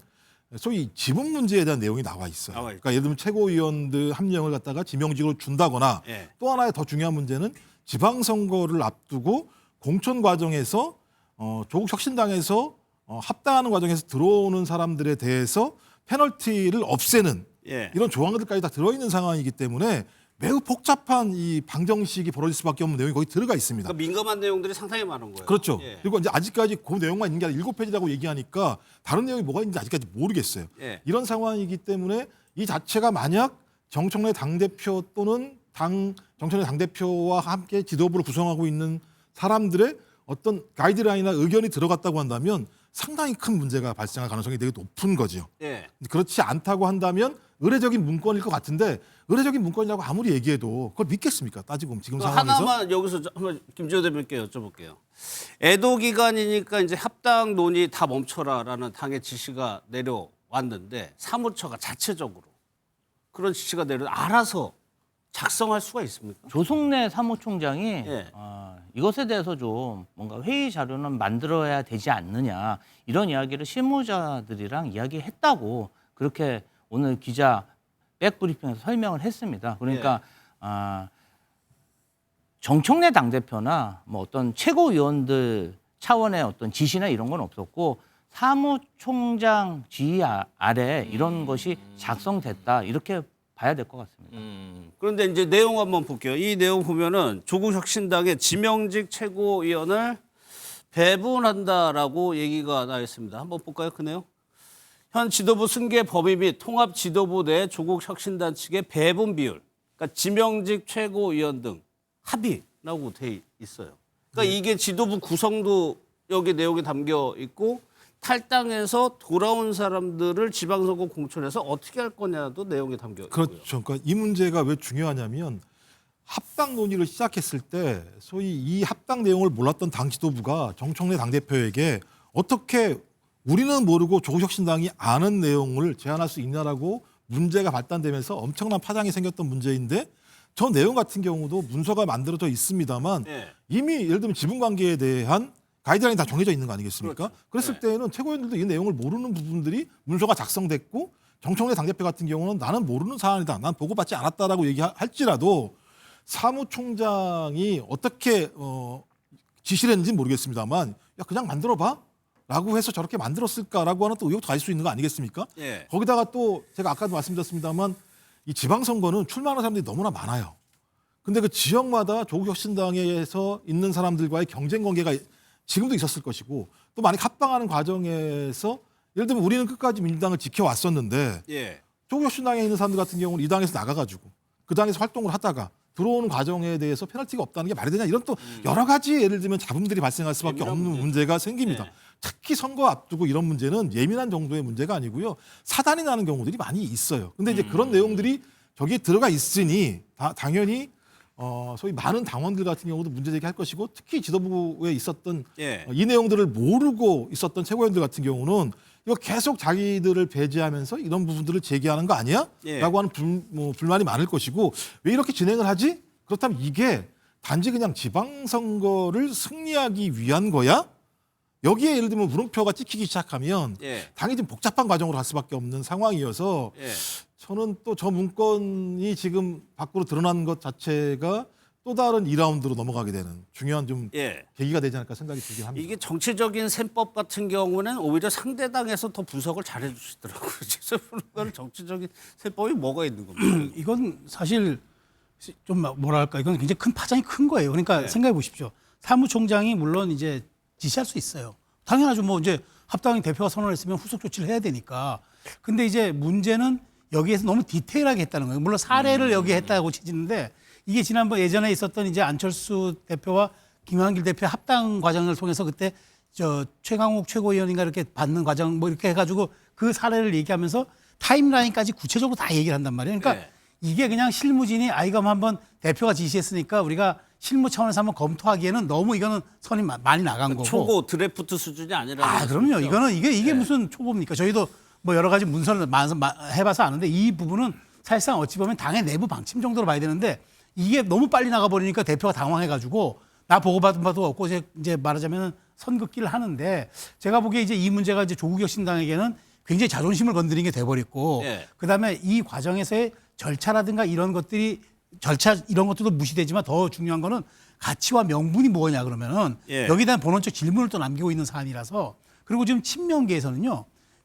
소위 지분 문제에 대한 내용이 나와 있어요. 그러니까 예를 들면 최고위원들 한 명을 갖다가 지명직으로 준다거나 예. 또 하나의 더 중요한 문제는 지방선거를 앞두고 공천 과정에서 조국 혁신당에서 합당하는 과정에서 들어오는 사람들에 대해서 페널티를 없애는 예. 이런 조항들까지 다 들어있는 상황이기 때문에 매우 복잡한 이 방정식이 벌어질 수밖에 없는 내용이 거기 들어가 있습니다. 그러니까 민감한 내용들이 상당히 많은 거예요. 그렇죠. 예. 그리고 이제 아직까지 그 내용만 있는 게 아니라 7페이지라고 얘기하니까 다른 내용이 뭐가 있는지 아직까지 모르겠어요. 예. 이런 상황이기 때문에 이 자체가 만약 정청래 당대표 또는 정청래 당대표와 함께 지도부를 구성하고 있는 사람들의 어떤 가이드라인이나 의견이 들어갔다고 한다면 상당히 큰 문제가 발생할 가능성이 되게 높은 거죠. 예. 그렇지 않다고 한다면 의례적인 문건일 것 같은데 의례적인 문건이라고 아무리 얘기해도 그걸 믿겠습니까? 따지고 보면 지금 상황에서. 하나만 여기서 한번 김주호 대변인께 여쭤볼게요. 애도 기간이니까 이제 합당 논의 다 멈춰라라는 당의 지시가 내려왔는데 사무처가 자체적으로 그런 지시가 알아서 작성할 수가 있습니까? 조성래 사무총장이 예. 이것에 대해서 좀 뭔가 회의 자료는 만들어야 되지 않느냐 이런 이야기를 실무자들이랑 이야기했다고 그렇게 오늘 기자 백브리핑에서 설명을 했습니다. 그러니까 정청래 당대표나 뭐 어떤 최고위원들 차원의 어떤 지시나 이런 건 없었고 사무총장 지휘 아래 이런 것이 작성됐다 이렇게 봐야 될 것 같습니다. 그런데 이제 내용 한번 볼게요. 이 내용 보면은 조국 혁신당의 지명직 최고위원을 배분한다라고 얘기가 나와 있습니다. 한번 볼까요, 그 내용? 현 지도부 승계 범위 및 통합 지도부 내 조국 혁신단 측의 배분 비율, 그러니까 지명직 최고위원 등 합의라고 돼 있어요. 그러니까 이게 지도부 구성도 여기 내용이 담겨 있고 탈당해서 돌아온 사람들을 지방선거 공천해서 어떻게 할 거냐도 내용이 담겨 있고요. 그렇죠. 그러니까 이 문제가 왜 중요하냐면 합당 논의를 시작했을 때 소위 이 합당 내용을 몰랐던 당 지도부가 정청래 당대표에게 어떻게 우리는 모르고 조국혁신당이 아는 내용을 제안할 수 있냐라고 문제가 발단되면서 엄청난 파장이 생겼던 문제인데 저 내용 같은 경우도 문서가 만들어져 있습니다만 이미 예를 들면 지분관계에 대한 가이드라인이 다 정해져 있는 거 아니겠습니까? 그랬을 때는 최고위원들도 이 내용을 모르는 부분들이 문서가 작성됐고 정청래 당대표 같은 경우는 나는 모르는 사안이다. 난 보고받지 않았다라고 얘기할지라도 사무총장이 어떻게 지시를 했는지 모르겠습니다만 야 그냥 만들어봐 라고 해서 저렇게 만들었을까라고 하는 또 의혹도 가질 수 있는 거 아니겠습니까? 예. 거기다가 또 제가 아까도 말씀드렸습니다만 이 지방선거는 출마하는 사람들이 너무나 많아요. 근데 그 지역마다 조국혁신당에서 있는 사람들과의 경쟁 관계가 지금도 있었을 것이고 또 만약 합당하는 과정에서 예를 들면 우리는 끝까지 민주당을 지켜왔었는데 예. 조국혁신당에 있는 사람들 같은 경우는 이 당에서 나가가지고 그 당에서 활동을 하다가 들어오는 과정에 대해서 페널티가 없다는 게 말이 되냐 이런 또 여러 가지 예를 들면 잡음들이 발생할 수밖에 없는 문제가 생깁니다. 특히 선거 앞두고 이런 문제는 예민한 정도의 문제가 아니고요. 사단이 나는 경우들이 많이 있어요. 근데 이제 그런 내용들이 저기에 들어가 있으니 당연히 소위 많은 당원들 같은 경우도 문제 제기할 것이고 특히 지도부에 있었던 이 내용들을 모르고 있었던 최고위원들 같은 경우는 이거 계속 자기들을 배제하면서 이런 부분들을 제기하는 거 아니야? 라고 하는 불만이 많을 것이고 왜 이렇게 진행을 하지? 그렇다면 이게 단지 그냥 지방선거를 승리하기 위한 거야? 여기에 예를 들면 물음표가 찍히기 시작하면 당이 좀 복잡한 과정으로 갈 수밖에 없는 상황이어서 저는 또 저 문건이 지금 밖으로 드러난 것 자체가 또 다른 2라운드로 넘어가게 되는 중요한 좀 계기가 되지 않을까 생각이 들긴 합니다. 이게 정치적인 셈법 같은 경우는 오히려 상대당에서 더 분석을 잘해 주시더라고요. 그런 정치적인 셈법이 뭐가 있는 겁니까? 이건 사실 좀 뭐랄까 이건 굉장히 큰 파장이 큰 거예요. 그러니까 생각해 보십시오. 사무총장이 물론 이제 지시할 수 있어요. 당연하죠. 뭐 이제 합당 대표가 선언했으면 후속 조치를 해야 되니까. 근데 이제 문제는 여기에서 너무 디테일하게 했다는 거예요. 물론 사례를 여기에 했다고 치지는데 이게 지난번 예전에 있었던 이제 안철수 대표와 김한길 대표 합당 과정을 통해서 그때 최강욱 최고위원인가 이렇게 받는 과정 뭐 이렇게 해가지고 그 사례를 얘기하면서 타임라인까지 구체적으로 다 얘기를 한단 말이에요. 그러니까 이게 그냥 실무진이 이거 한번 대표가 지시했으니까 우리가 실무 차원에서 한번 검토하기에는 너무 이거는 선이 많이 나간 거고. 초고 드래프트 수준이 아니라. 그럼요. 이거는 이게 무슨 초보입니까? 저희도 뭐 여러 가지 문서를 해봐서 아는데 이 부분은 사실상 어찌 보면 당의 내부 방침 정도로 봐야 되는데 이게 너무 빨리 나가버리니까 대표가 당황해가지고 나 보고받은 바도 없고 이제 말하자면 선긋기를 하는데 제가 보기에 이제 이 문제가 이제 조국혁신당에게는 굉장히 자존심을 건드린 게 돼버렸고 그다음에 이 과정에서의 절차라든가 이런 것들이 이런 것들도 무시되지만 더 중요한 거는 가치와 명분이 뭐냐 그러면은 여기에 대한 본원적 질문을 또 남기고 있는 사안이라서 그리고 지금 친명계에서는요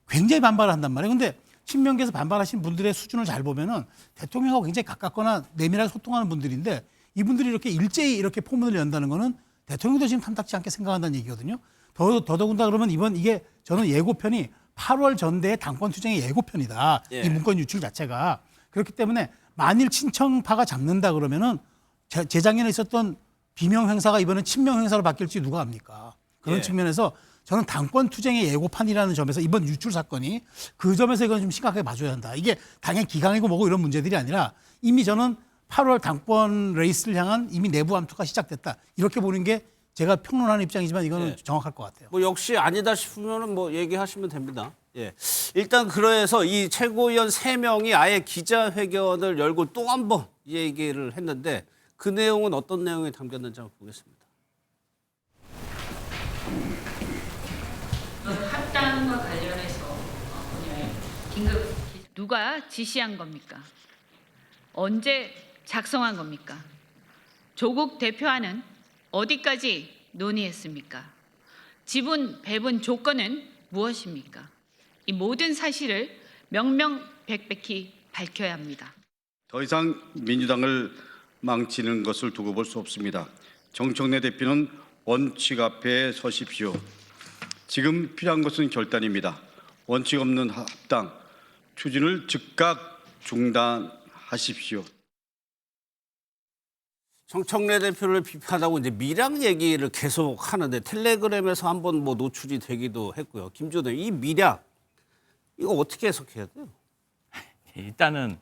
굉장히 반발을 한단 말이에요. 근데 친명계에서 반발하신 분들의 수준을 잘 보면은 대통령하고 굉장히 가깝거나 내밀하게 소통하는 분들인데 이분들이 이렇게 일제히 이렇게 포문을 연다는 거는 대통령도 지금 탐탁지 않게 생각한다는 얘기거든요. 더더군다나 그러면 이게 저는 예고편이 8월 전대의 당권 투쟁의 예고편이다. 이 문건 유출 자체가. 그렇기 때문에 만일 친청파가 잡는다 그러면은 재작년에 있었던 비명 행사가 이번엔 친명 행사로 바뀔지 누가 압니까? 그런 측면에서 저는 당권 투쟁의 예고판이라는 점에서 이번 유출 사건이 그 점에서 이건 좀 심각하게 봐줘야 한다. 이게 당의 기강이고 뭐고 이런 문제들이 아니라 이미 저는 8월 당권 레이스를 향한 이미 내부 암투가 시작됐다. 이렇게 보는 게 제가 평론하는 입장이지만 이거는 정확할 것 같아요. 뭐 역시 아니다 싶으면은 뭐 얘기하시면 됩니다. 일단 그래서 이 최고위원 3명이 아예 기자회견을 열고 또 한 번 얘기를 했는데 그 내용은 어떤 내용이 담겼는지 한번 보겠습니다. 합당과 관련해서 긴급 누가 지시한 겁니까? 언제 작성한 겁니까? 조국 대표와는 어디까지 논의했습니까? 지분 배분 조건은 무엇입니까? 이 모든 사실을 명명백백히 밝혀야 합니다. 더 이상 민주당을 망치는 것을 두고 볼 수 없습니다. 정청래 대표는 원칙 앞에 서십시오. 지금 필요한 것은 결단입니다. 원칙 없는 합당 추진을 즉각 중단하십시오. 정청래 대표를 비판하고 이제 미량 얘기를 계속 하는데 텔레그램에서 한번 뭐 노출이 되기도 했고요. 김준호 이 미량 이거 어떻게 해석해야 돼요? 일단은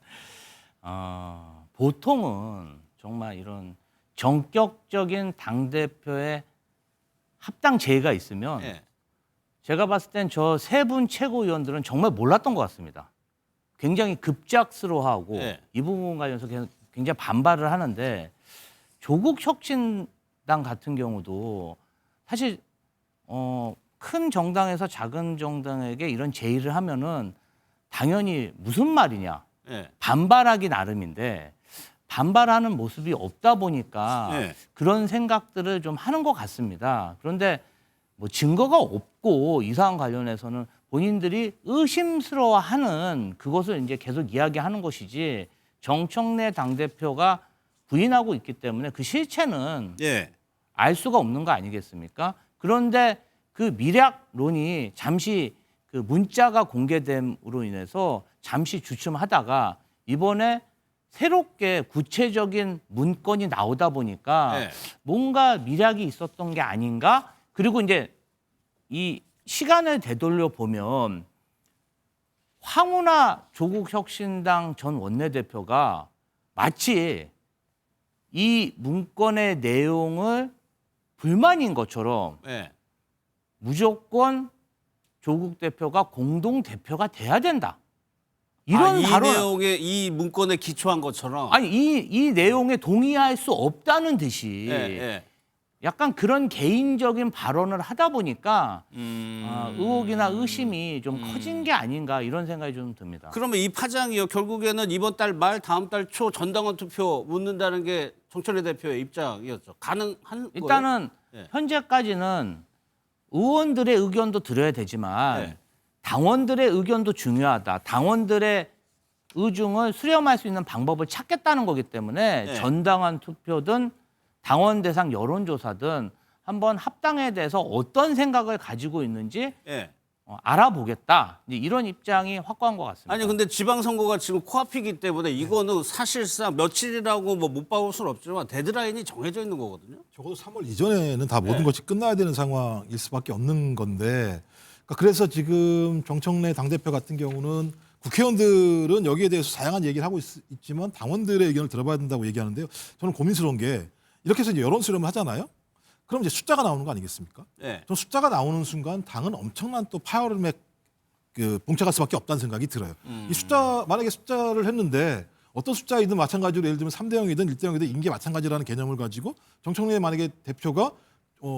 보통은 정말 이런 전격적인 당대표의 합당 제의가 있으면 제가 봤을 땐 저 3분 최고위원들은 정말 몰랐던 것 같습니다. 굉장히 급작스러워하고 이 부분 관련해서 굉장히 반발을 하는데 조국 혁신당 같은 경우도 사실 큰 정당에서 작은 정당에게 이런 제의를 하면은 당연히 무슨 말이냐 반발하기 나름인데 반발하는 모습이 없다 보니까 그런 생각들을 좀 하는 것 같습니다. 그런데 뭐 증거가 없고 이 사안 관련해서는 본인들이 의심스러워하는 그것을 이제 계속 이야기하는 것이지 정청래 당대표가 부인하고 있기 때문에 그 실체는 예. 알 수가 없는 거 아니겠습니까? 그런데 그 미략론이 잠시 그 문자가 공개됨으로 인해서 잠시 주춤하다가 이번에 새롭게 구체적인 문건이 나오다 보니까 네. 뭔가 미략이 있었던 게 아닌가? 그리고 이제 이 시간을 되돌려 보면 황운하 조국혁신당 전 원내대표가 마치 이 문건의 내용을 불만인 것처럼 예. 무조건 조국 대표가 공동 대표가 돼야 된다. 이런 이 발언. 내용에 이 문건에 기초한 것처럼. 아니 이 내용에 동의할 수 없다는 듯이 예, 예. 약간 그런 개인적인 발언을 하다 보니까 의혹이나 의심이 좀 커진 게 아닌가 이런 생각이 좀 듭니다. 그러면 이 파장이요. 결국에는 이번 달 말 다음 달 초 전당원 투표 묻는다는 게 정청래 대표의 입장이었죠. 가능한 일단은 거예요? 예. 현재까지는 의원들의 의견도 들어야 되지만 네. 당원들의 의견도 중요하다. 당원들의 의중을 수렴할 수 있는 방법을 찾겠다는 거기 때문에 네. 전당원 투표든 당원 대상 여론조사든 한번 합당에 대해서 어떤 생각을 가지고 있는지 예. 알아보겠다. 이제 이런 입장이 확고한 것 같습니다. 아니 근데 지방선거가 지금 코앞이기 때문에 이거는 사실상 며칠이라고 뭐 못 봐올 수는 없지만 데드라인이 정해져 있는 거거든요. 적어도 3월 이전에는 다 모든 네. 것이 끝나야 되는 상황일 수밖에 없는 건데 그러니까 그래서 지금 정청래 당대표 같은 경우는 국회의원들은 여기에 대해서 다양한 얘기를 하고 있지만 당원들의 의견을 들어봐야 된다고 얘기하는데요. 저는 고민스러운 게 이렇게 해서 이제 여론 수렴을 하잖아요. 그럼 이제 숫자가 나오는 거 아니겠습니까? 네. 전 숫자가 나오는 순간 당은 엄청난 또 파열음에 봉착할 수밖에 없다는 생각이 들어요. 이 숫자 만약에 숫자를 했는데 어떤 숫자이든 마찬가지로 예를 들면 3대 0이든 1대 0이든 인게 마찬가지라는 개념을 가지고 정청래 만약에 대표가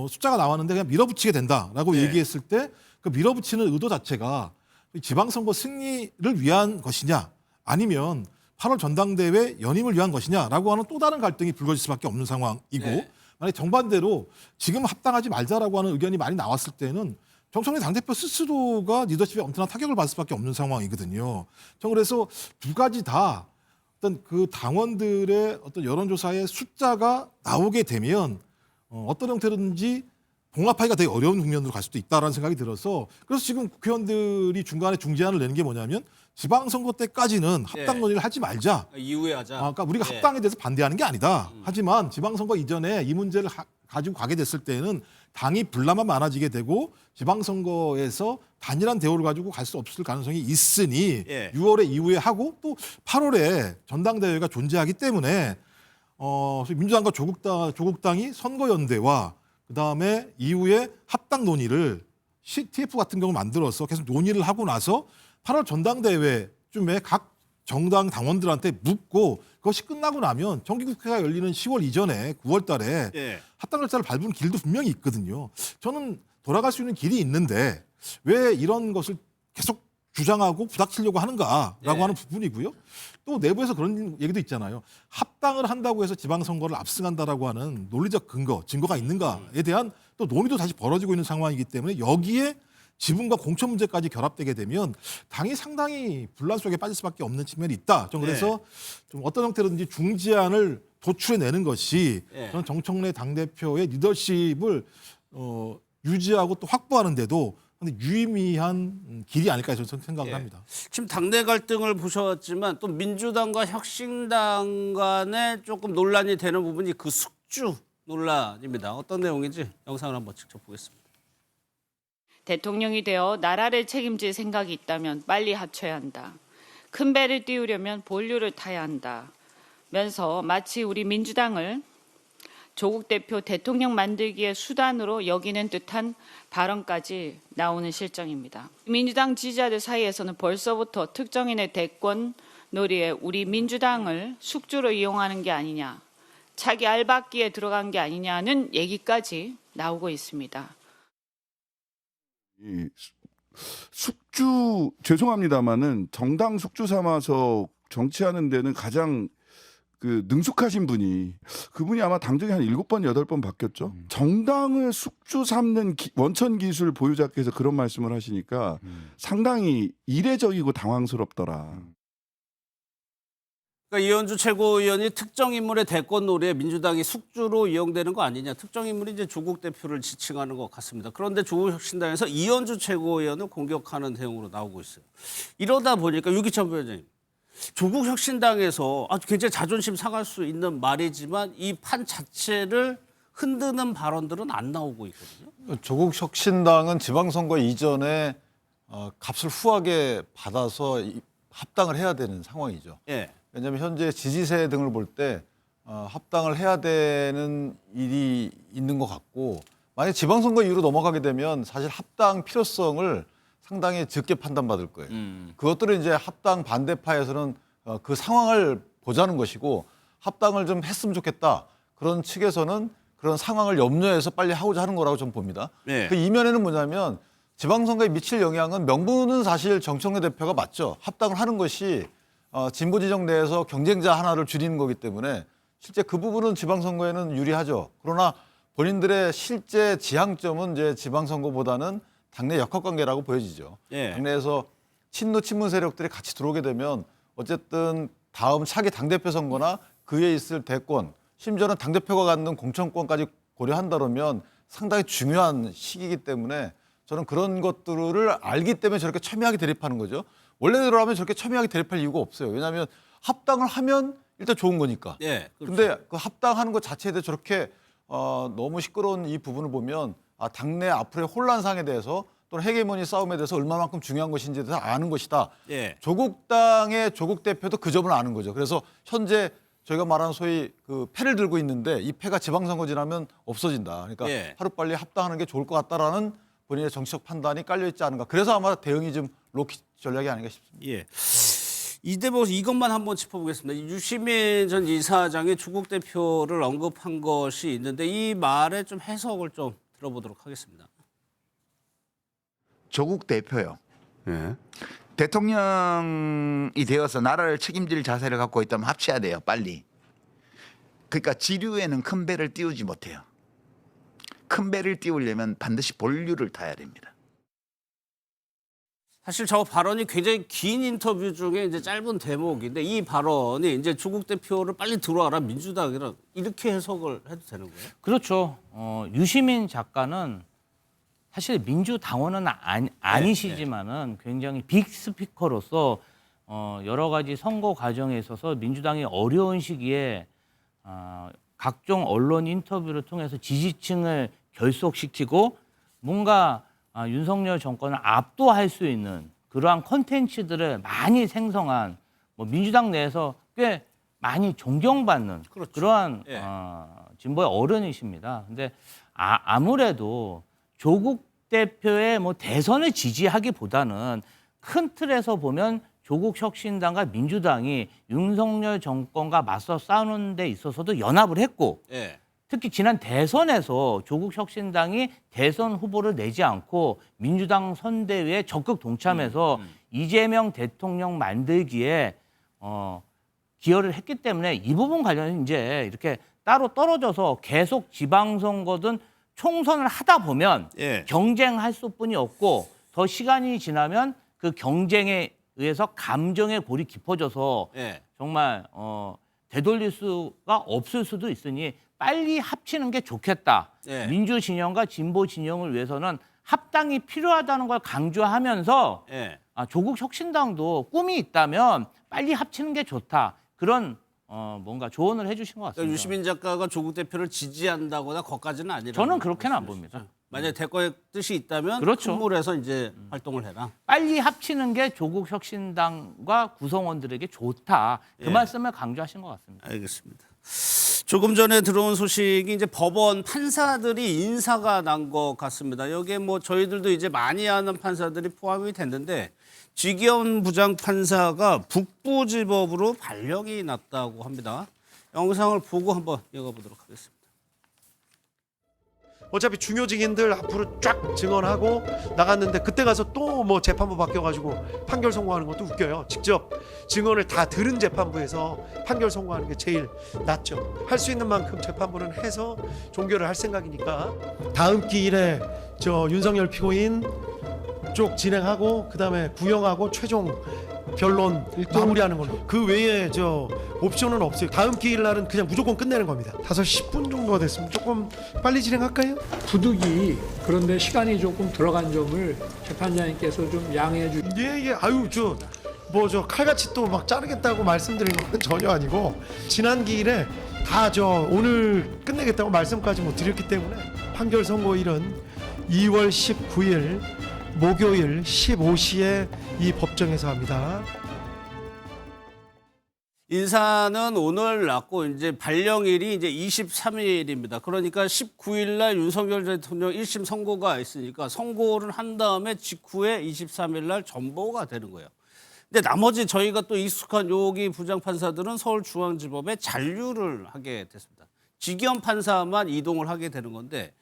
숫자가 나왔는데 그냥 밀어붙이게 된다라고 네. 얘기했을 때 그 밀어붙이는 의도 자체가 지방선거 승리를 위한 것이냐 아니면 8월 전당대회 연임을 위한 것이냐라고 하는 또 다른 갈등이 불거질 수밖에 없는 상황이고 네. 만약 정반대로 지금 합당하지 말자라고 하는 의견이 많이 나왔을 때는 정청래 당대표 스스로가 리더십에 엄청난 타격을 받을 수밖에 없는 상황이거든요. 저는 그래서 두 가지 다 어떤 그 당원들의 어떤 여론조사의 숫자가 나오게 되면 어떤 형태로든지 봉합하기가 되게 어려운 국면으로 갈 수도 있다라는 생각이 들어서 그래서 지금 국회의원들이 중간에 중재안을 내는 게 뭐냐면 지방선거 때까지는 합당 논의를 하지 말자. 이후에 하자. 그러니까 우리가 네. 합당에 대해서 반대하는 게 아니다. 하지만 지방선거 이전에 이 문제를 가지고 가게 됐을 때는 당이 분란만 많아지게 되고 지방선거에서 단일한 대우를 가지고 갈 수 없을 가능성이 있으니 예. 6월에 이후에 하고 또 8월에 전당대회가 존재하기 때문에 민주당과 조국당이 선거연대와 그다음에 이후에 합당 논의를 TF 같은 경우 만들어서 계속 논의를 하고 나서 8월 전당대회쯤에 각 정당 당원들한테 묻고 그것이 끝나고 나면 정기국회가 열리는 10월 이전에 9월 달에 예. 합당 절차를 밟은 길도 분명히 있거든요. 저는 돌아갈 수 있는 길이 있는데 왜 이런 것을 계속 주장하고 부닥치려고 하는가라고 예. 하는 부분이고요. 또 내부에서 그런 얘기도 있잖아요. 합당을 한다고 해서 지방선거를 압승한다라고 하는 논리적 증거가 있는가에 대한 또 논의도 다시 벌어지고 있는 상황이기 때문에 여기에 지분과 공천 문제까지 결합되게 되면 당이 상당히 분란 속에 빠질 수밖에 없는 측면이 있다. 좀 그래서 좀 어떤 형태로든지 중재안을 도출해내는 것이 저는 정청래 당대표의 리더십을 유지하고 또 확보하는데도 유의미한 길이 아닐까 저는 생각을 합니다. 지금 당내 갈등을 보셨지만 또 민주당과 혁신당 간에 조금 논란이 되는 부분이 그 숙주 논란입니다. 어떤 내용인지 영상을 한번 직접 보겠습니다. 대통령이 되어 나라를 책임질 생각이 있다면 빨리 합쳐야 한다. 큰 배를 띄우려면 본류를 타야 한다. 면서 마치 우리 민주당을 조국 대표 대통령 만들기의 수단으로 여기는 듯한 발언까지 나오는 실정입니다. 민주당 지지자들 사이에서는 벌써부터 특정인의 대권 놀이에 우리 민주당을 숙주로 이용하는 게 아니냐, 차기 알박기에 들어간 게 아니냐는 얘기까지 나오고 있습니다. 이 숙주 죄송합니다마는 정당 숙주 삼아서 정치하는 데는 가장 그 능숙하신 분이 그분이 아마 당정이 한 7번 8번 바뀌었죠. 정당을 숙주 삼는 원천 기술 보유자께서 그런 말씀을 하시니까 상당히 이례적이고 당황스럽더라. 그러니까 이현주 최고위원이 특정 인물의 대권 놀이에 민주당이 숙주로 이용되는 거 아니냐. 특정 인물이 이제 조국 대표를 지칭하는 것 같습니다. 그런데 조국혁신당에서 이현주 최고위원을 공격하는 대응으로 나오고 있어요. 이러다 보니까 유기천 부위원장님, 조국혁신당에서 아주 굉장히 자존심 상할 수 있는 말이지만 이 판 자체를 흔드는 발언들은 안 나오고 있거든요. 조국혁신당은 지방선거 이전에 값을 후하게 받아서 합당을 해야 되는 상황이죠. 예. 왜냐하면 현재 지지세 등을 볼 때 합당을 해야 되는 일이 있는 것 같고, 만약 지방선거 이후로 넘어가게 되면 사실 합당 필요성을 상당히 적게 판단받을 거예요. 그것들은 이제 합당 반대파에서는 그 상황을 보자는 것이고, 합당을 좀 했으면 좋겠다, 그런 측에서는 그런 상황을 염려해서 빨리 하고자 하는 거라고 저는 봅니다. 네. 그 이면에는 뭐냐면 지방선거에 미칠 영향은 명분은 사실 정청래 대표가 맞죠. 합당을 하는 것이 진보 지정 내에서 경쟁자 하나를 줄이는 거기 때문에 실제 그 부분은 지방선거에는 유리하죠. 그러나 본인들의 실제 지향점은 이제 지방선거보다는 당내 역학관계라고 보여지죠. 예. 당내에서 친노 친문 세력들이 같이 들어오게 되면 어쨌든 다음 차기 당대표 선거나 그에 있을 대권, 심지어는 당대표가 갖는 공천권까지 고려한다면 상당히 중요한 시기이기 때문에 저는 그런 것들을 알기 때문에 저렇게 첨예하게 대립하는 거죠. 원래대로라면 저렇게 첨예하게 대립할 이유가 없어요. 왜냐하면 합당을 하면 일단 좋은 거니까. 예, 그렇죠. 근데 그 합당하는 것 자체에 대해 저렇게 너무 시끄러운 이 부분을 보면 당내 앞으로의 혼란상에 대해서 또는 헤게모니 싸움에 대해서 얼마만큼 중요한 것인지에 대해서 아는 것이다. 예. 조국당의 조국 대표도 그 점을 아는 거죠. 그래서 현재 저희가 말하는 소위 그 패를 들고 있는데 이 패가 지방선거 지나면 없어진다. 그러니까 예. 하루빨리 합당하는 게 좋을 것 같다라는 본인의 정치적 판단이 깔려 있지 않은가. 그래서 아마 대응이 좀 로키 전략이 아닌가 싶습니다. 예. 이 대목 이것만 한번 짚어보겠습니다. 유시민 전 이사장이 조국 대표를 언급한 것이 있는데 이 말에 좀 해석을 좀 들어보도록 하겠습니다. 조국 대표요. 예. 대통령이 되어서 나라를 책임질 자세를 갖고 있다면 합쳐야 돼요. 빨리. 그러니까 지류에는 큰 배를 띄우지 못해요. 큰 배를 띄우려면 반드시 본류를 타야 됩니다. 사실 저 발언이 굉장히 긴 인터뷰 중에 이제 짧은 대목인데 이 발언이 이제 조국 대표를 빨리 들어와라 민주당이랑 이렇게 해석을 해도 되는 거예요? 그렇죠. 유시민 작가는 사실 민주당원은 아니시지만은 굉장히 빅스피커로서 여러 가지 선거 과정에 있어서 민주당이 어려운 시기에 각종 언론 인터뷰를 통해서 지지층을 결속시키고 뭔가 윤석열 정권을 압도할 수 있는 그러한 콘텐츠들을 많이 생성한 뭐 민주당 내에서 꽤 많이 존경받는 그렇죠. 그러한 예. 진보의 어른이십니다. 근데 아무래도 조국 대표의 뭐 대선을 지지하기보다는 큰 틀에서 보면 조국 혁신당과 민주당이 윤석열 정권과 맞서 싸우는 데 있어서도 연합을 했고 예. 특히 지난 대선에서 조국 혁신당이 대선 후보를 내지 않고 민주당 선대위에 적극 동참해서 이재명 대통령 만들기에 기여를 했기 때문에 이 부분 관련해서 이제 이렇게 따로 떨어져서 계속 지방선거든 총선을 하다 보면 예. 경쟁할 수뿐이 없고 더 시간이 지나면 그 경쟁에 의해서 감정의 골이 깊어져서 예. 정말 되돌릴 수가 없을 수도 있으니 빨리 합치는 게 좋겠다. 예. 민주 진영과 진보 진영을 위해서는 합당이 필요하다는 걸 강조하면서 예. 조국 혁신당도 꿈이 있다면 빨리 합치는 게 좋다. 그런 뭔가 조언을 해주신 것 같습니다. 그러니까 유시민 작가가 조국 대표를 지지한다거나 거기까지는 아니라. 저는 그렇게는 안 봅니다. 만약에 대권의 뜻이 있다면 그렇죠. 큰 물에서 이제 활동을 해라. 빨리 합치는 게 조국 혁신당과 구성원들에게 좋다. 그 예. 말씀을 강조하신 것 같습니다. 알겠습니다. 조금 전에 들어온 소식이 이제 법원 판사들이 인사가 난 것 같습니다. 여기에 뭐 저희들도 이제 많이 아는 판사들이 포함이 됐는데 지기현 부장판사가 북부지법으로 발령이 났다고 합니다. 영상을 보고 한번 읽어보도록 하겠습니다. 어차피 중요 증인들 앞으로 쫙 증언하고 나갔는데 그때 가서 또 뭐 재판부 바뀌어가지고 판결 선고하는 것도 웃겨요. 직접 증언을 다 들은 재판부에서 판결 선고하는 게 제일 낫죠. 할 수 있는 만큼 재판부는 해서 종결을 할 생각이니까 다음 기일에 저 윤석열 피고인 쪽 진행하고 그다음에 구형하고 최종 변론 마무리하는 걸로. 그 외에 저 옵션은 없어요. 다음 기일 날은 그냥 무조건 끝내는 겁니다. 5시 10분 정도가 됐으면 조금 빨리 진행할까요? 부득이 그런데 시간이 조금 들어간 점을 재판장님께서 좀 양해해 주. 예. 아유 저 칼같이 또 막 자르겠다고 말씀드린 건 전혀 아니고 지난 기일에 다 오늘 끝내겠다고 말씀까지 못 드렸기 때문에 판결 선고일은 2월 19일 목요일 15시에 이 법정에서 합니다. 인사는 오늘 났고 이제 발령일이 이제 23일입니다. 그러니까 19일 날 윤석열 대통령 1심 선고가 있으니까 선고를 한 다음에 직후에 23일 날 전보가 되는 거예요. 근데 나머지 저희가 또 익숙한 여기 부장판사들은 서울중앙지법에 잔류를 하게 됐습니다. 지기현 판사만 이동을 하게 되는 건데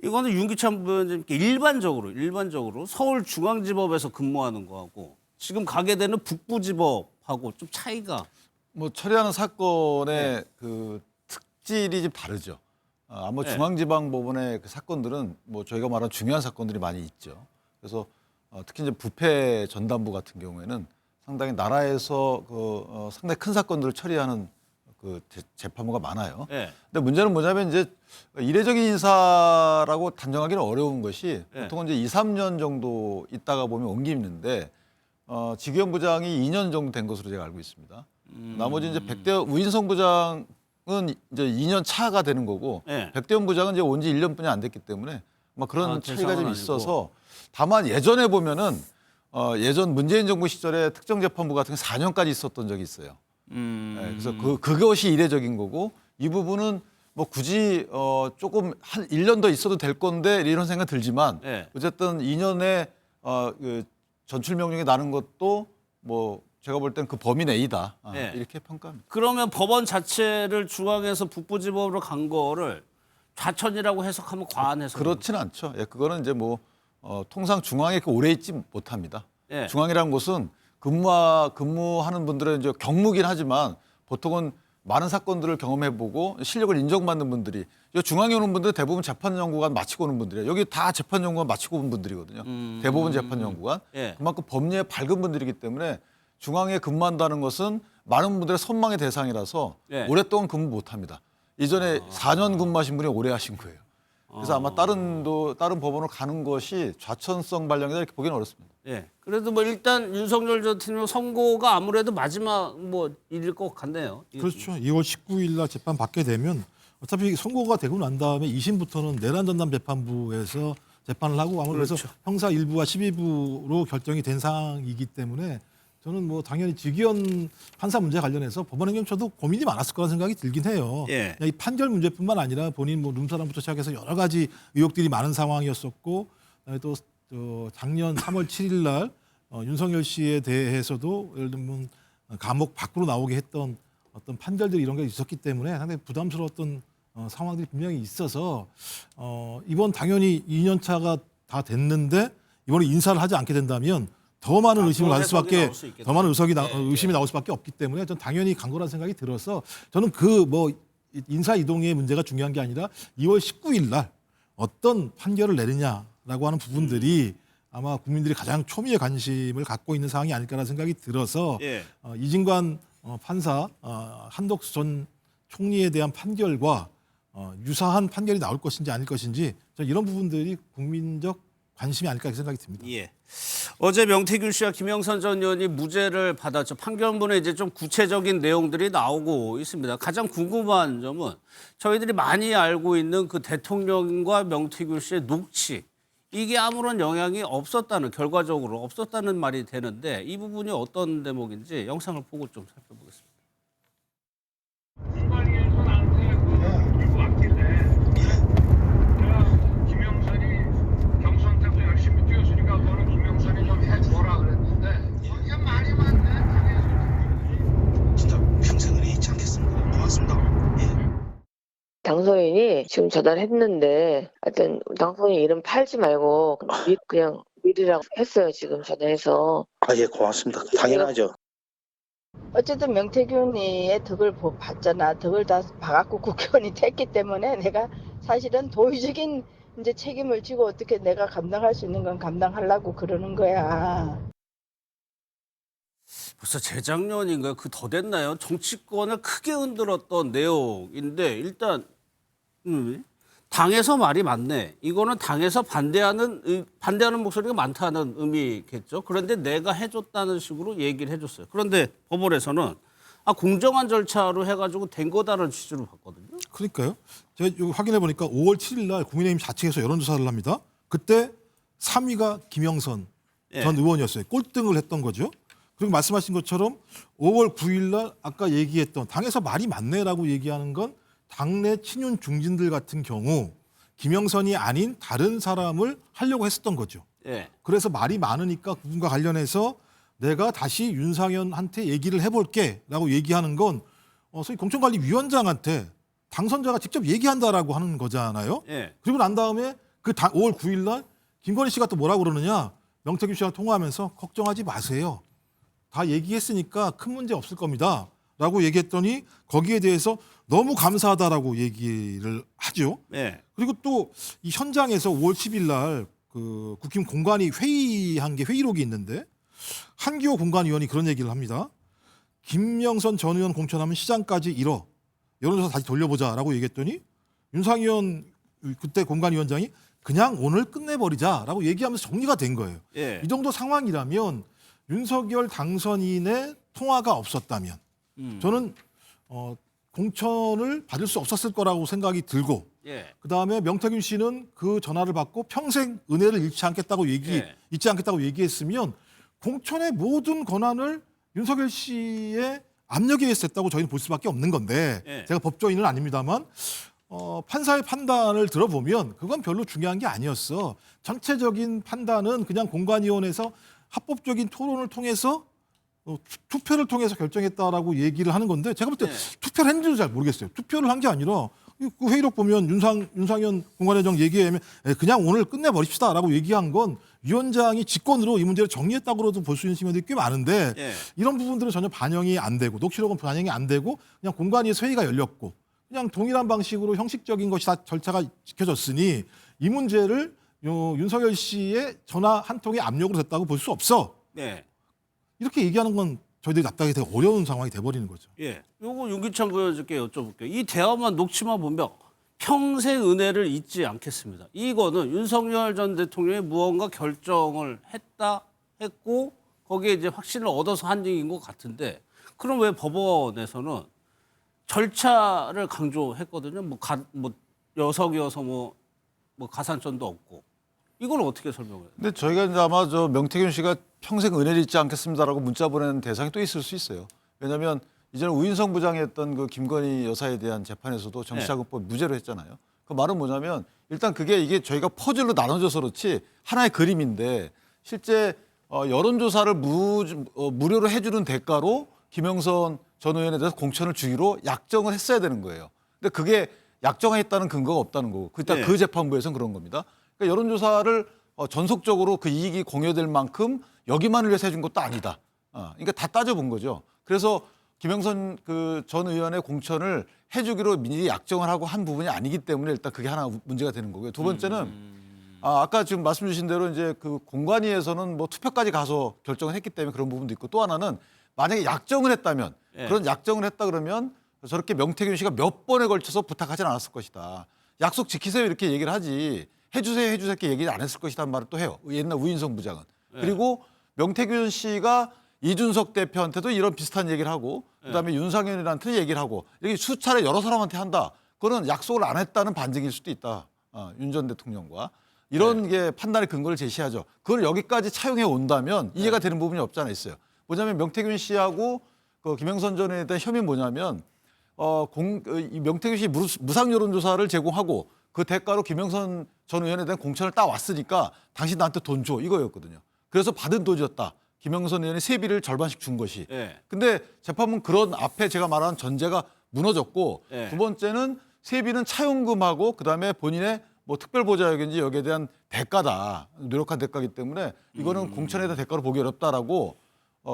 이거는 윤기찬 부원장님께 일반적으로 서울중앙지법에서 근무하는 거하고 지금 가게 되는 북부지법하고 좀 차이가 뭐 처리하는 사건의 그 특질이 좀 다르죠. 아마 중앙지방법원의 그 사건들은 뭐 저희가 말한 중요한 사건들이 많이 있죠. 그래서 특히 이제 부패 전담부 같은 경우에는 상당히 나라에서 상당히 큰 사건들을 처리하는 그 재판부가 많아요. 근데 문제는 뭐냐면 이제 이례적인 인사라고 단정하기는 어려운 것이 보통은 이제 2, 3년 정도 있다가 보면 옮기는데 지기현 부장이 2년 정도 된 것으로 제가 알고 있습니다. 나머지 이제 우인성 부장은 이제 2년 차가 되는 거고 백대현 부장은 이제 온 지 1년뿐이 안 됐기 때문에 막 그런 차이가 좀 있어서 다만 예전에 보면은 예전 문재인 정부 시절에 특정재판부 같은 게 4년까지 있었던 적이 있어요. 그래서 그것이 이례적인 거고 이 부분은 뭐 굳이 조금 한 1년 더 있어도 될 건데 이런 생각 들지만 어쨌든 2년에 그 전출 명령이 나는 것도 뭐 제가 볼 땐 그 범위 내이다 이렇게 평가합니다. 그러면 법원 자체를 중앙에서 북부지법으로 간 거를 좌천이라고 해석하면 과한 해석. 그렇진 않죠. 그거는 이제 뭐 통상 중앙에 오래 있지 못합니다. 중앙이라는 곳은 근무하는 분들은 이제 경무긴 하지만 보통은 많은 사건들을 경험해보고 실력을 인정받는 분들이 중앙에 오는 분들은 대부분 재판연구관 마치고 오는 분들이에요. 여기 다 재판연구관 마치고 온 분들이거든요. 대부분 재판연구관. 그만큼 법리에 밝은 분들이기 때문에 중앙에 근무한다는 것은 많은 분들의 선망의 대상이라서 오랫동안 근무 못합니다. 이전에 4년 근무하신 분이 오래 하신 거예요. 그래서 아마 다른 법원으로 가는 것이 좌천성 발령이다 이렇게 보기는 어렵습니다. 그래도 뭐 일단 윤석열 전 대통령 선고가 아무래도 마지막 뭐 일일 것 같네요. 그렇죠. 2월 19일 날 재판 받게 되면 어차피 선고가 되고 난 다음에 2심부터는 내란 전담 재판부에서 재판을 하고 아무래도 그래서 형사 1부와 12부로 결정이 된 상황이기 때문에 저는 뭐 당연히 지기현 판사 문제 관련해서 법원행정처도 고민이 많았을 거라는 생각이 들긴 해요. 이 판결 문제뿐만 아니라 본인 뭐 룸사람부터 시작해서 여러 가지 의혹들이 많은 상황이었었고 또 작년 3월 7일 날 윤석열 씨에 대해서도 예를 들면 감옥 밖으로 나오게 했던 어떤 판결들 이런 게 있었기 때문에 상당히 부담스러웠던 상황들이 분명히 있어서 이번 당연히 2년 차가 다 됐는데 이번에 인사를 하지 않게 된다면 더 많은 의심을 가질 수밖에 더 많은 의심이 나올 수밖에 없기 때문에 저는 당연히 간 거라는 생각이 들어서 저는 그 뭐 인사 이동의 문제가 중요한 게 아니라 2월 19일 날 어떤 판결을 내리냐라고 하는 부분들이 아마 국민들이 가장 초미의 관심을 갖고 있는 사항이 아닐까라는 생각이 들어서 이진관 판사 한덕수 전 총리에 대한 판결과 유사한 판결이 나올 것인지 아닐 것인지 저는 이런 부분들이 국민적 관심이 아닐까 생각이 듭니다. 어제 명태균 씨와 김영선 전 의원이 무죄를 받았죠. 판결문에 이제 좀 구체적인 내용들이 나오고 있습니다. 가장 궁금한 점은 저희들이 많이 알고 있는 그 대통령과 명태균 씨의 녹취 이게 아무런 영향이 없었다는 결과적으로 없었다는 말이 되는데 이 부분이 어떤 대목인지 영상을 보고 좀 살펴보겠습니다. 당선인이 지금 전화했는데 하여튼 당선인 이름 팔지 말고 그냥 미리라고 했어요. 지금 전화해서. 예, 고맙습니다. 당연하죠. 어쨌든 명태균이의 덕을 봤잖아. 덕을 다 봐갖고 국회의원이 됐기 때문에 내가 사실은 도의적인 이제 책임을 지고 어떻게 내가 감당할 수 있는 건 감당하려고 그러는 거야. 벌써 재작년인가요? 그 더 됐나요? 정치권을 크게 흔들었던 내용인데 일단 당에서 말이 많네. 이거는 당에서 반대하는 목소리가 많다는 의미겠죠. 그런데 내가 해줬다는 식으로 얘기를 해줬어요. 그런데 법원에서는 공정한 절차로 해가지고 된 거다라는 취지로 봤거든요. 그러니까요. 제가 여기 확인해 보니까 5월 7일 날 국민의힘 자체에서 여론조사를 합니다. 그때 3위가 김영선 전 의원이었어요. 꼴등을 했던 거죠. 그리고 말씀하신 것처럼 5월 9일 날 아까 얘기했던 당에서 말이 많네라고 얘기하는 건 당내 친윤 중진들 같은 경우 김영선이 아닌 다른 사람을 하려고 했었던 거죠. 그래서 말이 많으니까 그분과 관련해서 내가 다시 윤상현한테 얘기를 해볼게라고 얘기하는 건 소위 공천관리위원장한테 당선자가 직접 얘기한다라고 하는 거잖아요. 그리고 난 다음에 그 5월 9일 날 김건희 씨가 또 뭐라고 그러느냐. 명태균 씨랑 통화하면서 걱정하지 마세요. 다 얘기했으니까 큰 문제 없을 겁니다. 라고 얘기했더니 거기에 대해서 너무 감사하다라고 얘기를 하죠. 그리고 또 이 현장에서 5월 10일 날 그 국힘 공관위 회의한 게 회의록이 있는데 한기호 공관위원이 그런 얘기를 합니다. 김영선 전 의원 공천하면 시장까지 잃어. 여론조사 다시 돌려보자라고 얘기했더니 윤상현 그때 공관위원장이 그냥 오늘 끝내버리자라고 얘기하면서 정리가 된 거예요. 이 정도 상황이라면 윤석열 당선인의 통화가 없었다면 저는 공천을 받을 수 없었을 거라고 생각이 들고 그다음에 명태균 씨는 그 전화를 받고 평생 은혜를 잃지 않겠다고 얘기했으면 공천의 모든 권한을 윤석열 씨의 압력에 의해서 했다고 저희는 볼 수밖에 없는 건데 제가 법조인은 아닙니다만 판사의 판단을 들어보면 그건 별로 중요한 게 아니었어. 전체적인 판단은 그냥 공관위원회에서 합법적인 토론을 통해서 투표를 통해서 결정했다라고 얘기를 하는 건데 제가 볼 때 투표를 했는지도 잘 모르겠어요. 투표를 한 게 아니라 그 회의록 보면 윤상현 공관위원장 얘기하면 그냥 오늘 끝내버립시다라고 얘기한 건 위원장이 직권으로 이 문제를 정리했다고도 볼 수 있는 측면들이 꽤 많은데 이런 부분들은 전혀 반영이 안 되고 녹취록은 반영이 안 되고 그냥 공관위에서 회의가 열렸고 그냥 동일한 방식으로 형식적인 것이 다 절차가 지켜졌으니 이 문제를 윤석열 씨의 전화 한 통의 압력으로 됐다고 볼 수 없어. 이렇게 얘기하는 건 저희들이 납득하기 되게 어려운 상황이 돼버리는 거죠. 요거 윤기찬 부위원장께 여쭤볼게요. 이 대화만 녹취만 보면 평생 은혜를 잊지 않겠습니다. 이거는 윤석열 전 대통령이 무언가 결정을 했고 거기에 이제 확신을 얻어서 한 얘기인 것 같은데 그럼 왜 법원에서는 절차를 강조했거든요. 뭐 여석이어서 뭐 가산점도 없고 이걸 어떻게 설명해요? 근데 저희가 이제 아마 명태균 씨가 평생 은혜를 잊지 않겠습니다라고 문자 보내는 대상이 또 있을 수 있어요. 왜냐하면 이전에 우인성 부장이 했던 그 김건희 여사에 대한 재판에서도 정치자금법 무죄로 했잖아요. 그 말은 뭐냐면 일단 이게 저희가 퍼즐로 나눠져서 그렇지 하나의 그림인데 실제 여론조사를 무료로 해주는 대가로 김영선 전 의원에 대해서 공천을 주기로 약정을 했어야 되는 거예요. 근데 그게 약정했다는 근거가 없다는 거고 그 재판부에서는 그런 겁니다. 그러니까 여론조사를 전속적으로 그 이익이 공유될 만큼 여기만을 위해서 해준 것도 아니다. 그러니까 다 따져본 거죠. 그래서 김영선 그 전 의원의 공천을 해주기로 미리 약정을 하고 한 부분이 아니기 때문에 일단 그게 하나 문제가 되는 거고요. 두 번째는 아까 지금 말씀 주신 대로 이제 그 공관위에서는 뭐 투표까지 가서 결정을 했기 때문에 그런 부분도 있고 또 하나는 만약에 약정을 했다면 그런 약정을 했다 그러면 저렇게 명태균 씨가 몇 번에 걸쳐서 부탁하진 않았을 것이다. 약속 지키세요 이렇게 얘기를 하지 해주세요 이렇게 얘기를 안 했을 것이라는 말을 또 해요. 옛날 우인성 부장은. 그리고 명태균 씨가 이준석 대표한테도 이런 비슷한 얘기를 하고 그다음에 윤상현이한테도 얘기를 하고 이렇게 수차례 여러 사람한테 한다. 그거는 약속을 안 했다는 반증일 수도 있다. 윤 전 대통령과. 이런 게 판단의 근거를 제시하죠. 그걸 여기까지 차용해 온다면 이해가 되는 부분이 없지 않아 있어요. 뭐냐면 명태균 씨하고 그 김영선 전 의원에 대한 혐의는 뭐냐면 이 명태균 씨 무상 여론조사를 제공하고 그 대가로 김영선 전 의원에 대한 공천을 따왔으니까 당신 나한테 돈 줘 이거였거든요. 그래서 받은 돈이었다. 김영선 의원이 세비를 절반씩 준 것이. 근데 재판부는 그런 앞에 제가 말한 전제가 무너졌고 두 번째는 세비는 차용금하고 그다음에 본인의 뭐 특별보좌역인지 여기에 대한 대가다. 노력한 대가이기 때문에 이거는 공천에 대한 대가로 보기 어렵다라고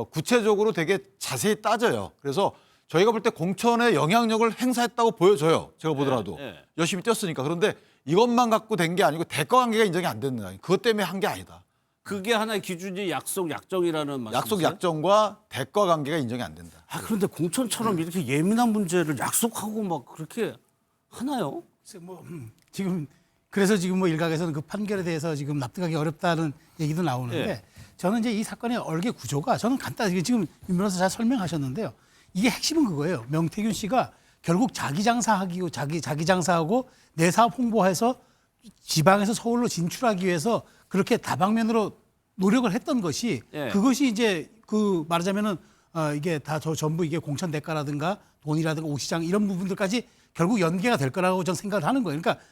구체적으로 되게 자세히 따져요. 그래서 저희가 볼 때 공천에 영향력을 행사했다고 보여져요. 제가 보더라도. 열심히 뛰었으니까. 그런데 이것만 갖고 된 게 아니고 대가 관계가 인정이 안 됐는 거 아니에요. 그것 때문에 한 게 아니다. 그게 하나의 기준이 약속 약정이라는 말씀이세요? 약속 약정과 대가 관계가 인정이 안 된다. 아 그런데 공천처럼 이렇게 예민한 문제를 약속하고 막 그렇게 하나요? 지금 그래서 지금 뭐 일각에서는 그 판결에 대해서 지금 납득하기 어렵다는 얘기도 나오는데 예. 저는 이제 이 사건의 얼개 구조가 저는 간단히 지금 윤 변호사 잘 설명하셨는데요. 이게 핵심은 그거예요. 명태균 씨가 결국 자기 장사하기 자기 장사하고 내 사업 홍보해서 지방에서 서울로 진출하기 위해서 그렇게 다방면으로 노력을 했던 것이 예. 그것이 이제 그 말하자면은 이게 다 전부 이게 공천 대가라든가 돈이라든가 옥시장 이런 부분들까지 결국 연계가 될 거라고 저는 생각을 하는 거예요. 그러니까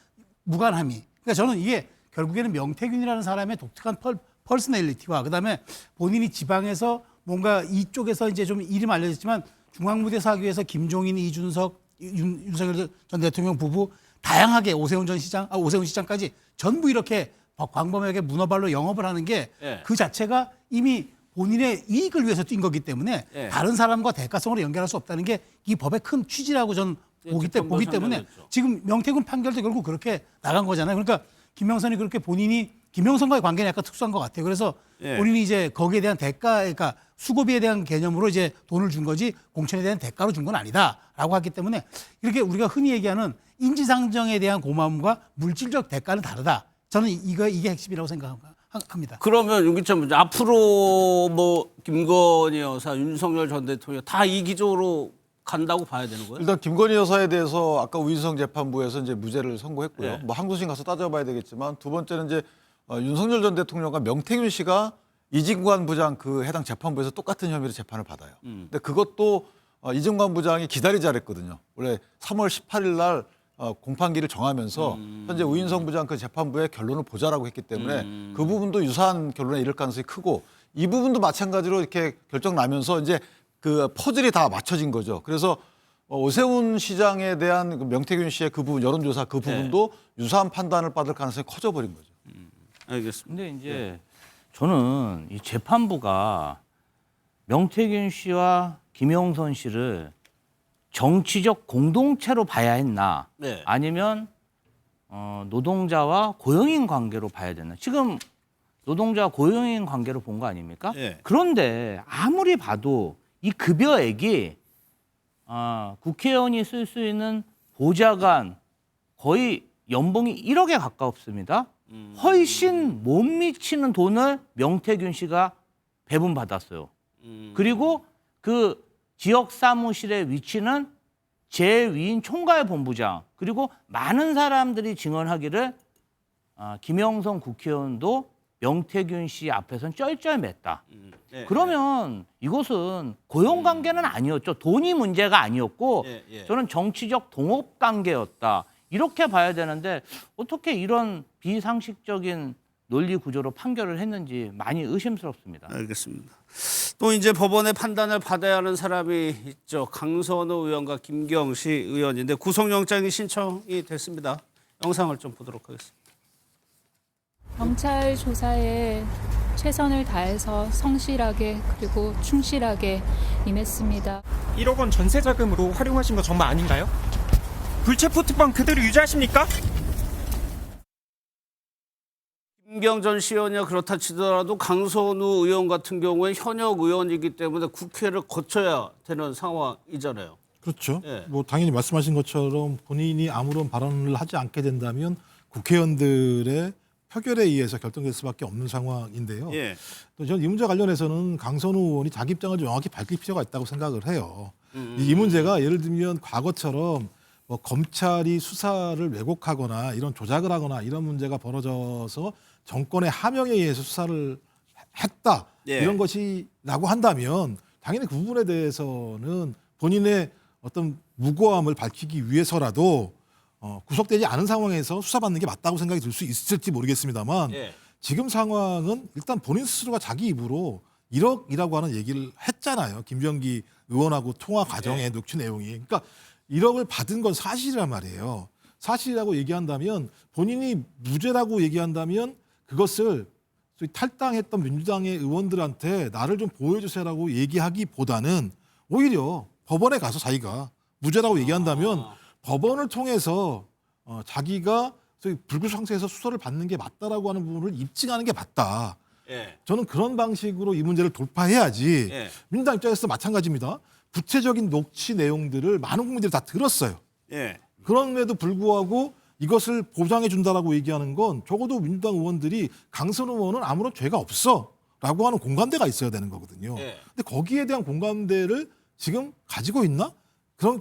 무관함이. 그러니까 저는 이게 결국에는 명태균이라는 사람의 독특한 퍼스널리티와 그다음에 본인이 지방에서 뭔가 이쪽에서 이제 좀 이름 알려졌지만 중앙무대에서 하기 위해서 김종인, 이준석, 윤석열 전 대통령 부부 다양하게 오세훈 시장까지 전부 이렇게 광범위하게 문어발로 영업을 하는 게 그 자체가 이미 본인의 이익을 위해서 뛴 거기 때문에 다른 사람과 대가성으로 연결할 수 없다는 게 이 법의 큰 취지라고 저는 보기 때문에 지금 명태균 판결도 결국 그렇게 나간 거잖아요. 그러니까 김명선이 그렇게 본인이 김명선과의 관계는 약간 특수한 것 같아요. 그래서 본인이 이제 거기에 대한 대가, 그러니까 수고비에 대한 개념으로 이제 돈을 준 거지 공천에 대한 대가로 준 건 아니다라고 하기 때문에 이렇게 우리가 흔히 얘기하는 인지상정에 대한 고마움과 물질적 대가는 다르다. 저는 이게 핵심이라고 생각합니다. 그러면 윤기찬 문제 앞으로 뭐 김건희 여사, 윤석열 전 대통령 다 이 기조로 간다고 봐야 되는 거예요? 일단 김건희 여사에 대해서 아까 우인성 재판부에서 이제 무죄를 선고했고요. 뭐 항소심 가서 따져봐야 되겠지만 두 번째는 이제 윤석열 전 대통령과 명태균 씨가 이진관 부장 그 해당 재판부에서 똑같은 혐의로 재판을 받아요. 근데 그것도 이진관 부장이 기다리자 그랬거든요. 원래 3월 18일 날 공판기를 정하면서 현재 우인성 부장 그 재판부의 결론을 보자라고 했기 때문에 그 부분도 유사한 결론에 이를 가능성이 크고 이 부분도 마찬가지로 이렇게 결정 나면서 이제 그 퍼즐이 다 맞춰진 거죠. 그래서 오세훈 시장에 대한 그 명태균 씨의 그 부분 여론조사 그 부분도 유사한 판단을 받을 가능성이 커져버린 거죠. 알겠습니다. 근데 이제 저는 이 재판부가 명태균 씨와 김영선 씨를 정치적 공동체로 봐야 했나 아니면 노동자와 고용인 관계로 봐야 되나. 지금 노동자와 고용인 관계로 본 거 아닙니까? 그런데 아무리 봐도 이 급여액이 국회의원이 쓸 수 있는 보좌관 거의 연봉이 1억에 가깝습니다. 훨씬 못 미치는 돈을 명태균 씨가 배분받았어요. 그리고 그 지역 사무실의 위치는 제위인 총괄본부장 그리고 많은 사람들이 증언하기를 김영선 국회의원도 명태균 씨 앞에서는 쩔쩔맸다. 그러면 이것은 고용관계는 아니었죠. 돈이 문제가 아니었고 저는 정치적 동업관계였다. 이렇게 봐야 되는데 어떻게 이런 비상식적인 논리 구조로 판결을 했는지 많이 의심스럽습니다. 알겠습니다. 또 이제 법원의 판단을 받아야 하는 사람이 있죠. 강선우 의원과 김경시 의원인데 구속영장이 신청이 됐습니다. 영상을 좀 보도록 하겠습니다. 경찰 조사에 최선을 다해서 성실하게 그리고 충실하게 임했습니다. 1억 원 전세 자금으로 활용하신 거 정말 아닌가요? 불체포 특권 그대로 유지하십니까? 김경전 시의원이 그렇다 치더라도 강선우 의원 같은 경우에 현역 의원이기 때문에 국회를 거쳐야 되는 상황이잖아요. 그렇죠. 뭐 당연히 말씀하신 것처럼 본인이 아무런 발언을 하지 않게 된다면 국회의원들의 표결에 의해서 결정될 수밖에 없는 상황인데요. 또 저는 이 문제 관련해서는 강선우 의원이 자기 입장을 명확히 밝힐 필요가 있다고 생각을 해요. 이 문제가 예를 들면 과거처럼 뭐 검찰이 수사를 왜곡하거나 이런 조작을 하거나 이런 문제가 벌어져서 정권의 하명에 의해서 수사를 했다 이런 것이라고 한다면 당연히 그 부분에 대해서는 본인의 어떤 무고함을 밝히기 위해서라도 구속되지 않은 상황에서 수사받는 게 맞다고 생각이 들 수 있을지 모르겠습니다만 지금 상황은 일단 본인 스스로가 자기 입으로 1억이라고 하는 얘기를 했잖아요. 김병기 의원하고 통화 과정의 녹취 내용이. 그러니까 1억을 받은 건 사실이란 말이에요. 사실이라고 얘기한다면 본인이 무죄라고 얘기한다면 그것을 탈당했던 민주당의 의원들한테 나를 좀 보여주세요라고 얘기하기보다는 오히려 법원에 가서 자기가 무죄라고 얘기한다면 법원을 통해서 자기가 불구속 상태에서 수사를 받는 게 맞다라고 하는 부분을 입증하는 게 맞다. 예. 저는 그런 방식으로 이 문제를 돌파해야지. 예. 민주당 입장에서 마찬가지입니다. 구체적인 녹취 내용들을 많은 국민들이 다 들었어요. 예. 그럼에도 불구하고 이것을 보장해 준다라고 얘기하는 건 적어도 민주당 의원들이 강선 의원은 아무런 죄가 없어라고 하는 공감대가 있어야 되는 거거든요. 예. 근데 거기에 대한 공감대를 지금 가지고 있나?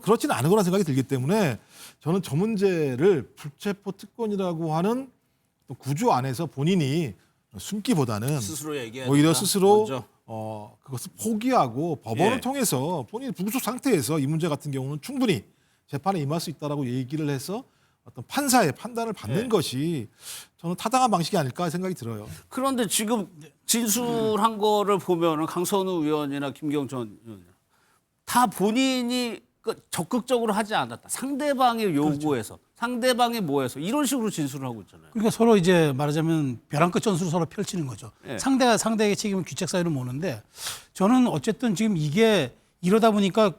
그렇지는 않은 거라는 생각이 들기 때문에 저는 저 문제를 불체포 특권이라고 하는 또 구조 안에서 본인이 숨기보다는 스스로 얘기해야 오히려 된다. 스스로 먼저. 그것을 포기하고 법원을 예. 통해서 본인이 불구속 상태에서 이 문제 같은 경우는 충분히 재판에 임할 수 있다라고 얘기를 해서 어떤 판사의 판단을 받는 예. 것이 저는 타당한 방식이 아닐까 생각이 들어요. 그런데 지금 진술한 거를 보면은 강선우 의원이나 김경전 의원 다 본인이 적극적으로 하지 않았다. 상대방의 요구에서, 상대방의 뭐에서 이런 식으로 진술을 하고 있잖아요. 그러니까 서로 이제 말하자면 벼랑 끝 전술을 서로 펼치는 거죠. 예. 상대가 상대에게 책임을 귀책 사유를 모는데 저는 어쨌든 지금 이게 이러다 보니까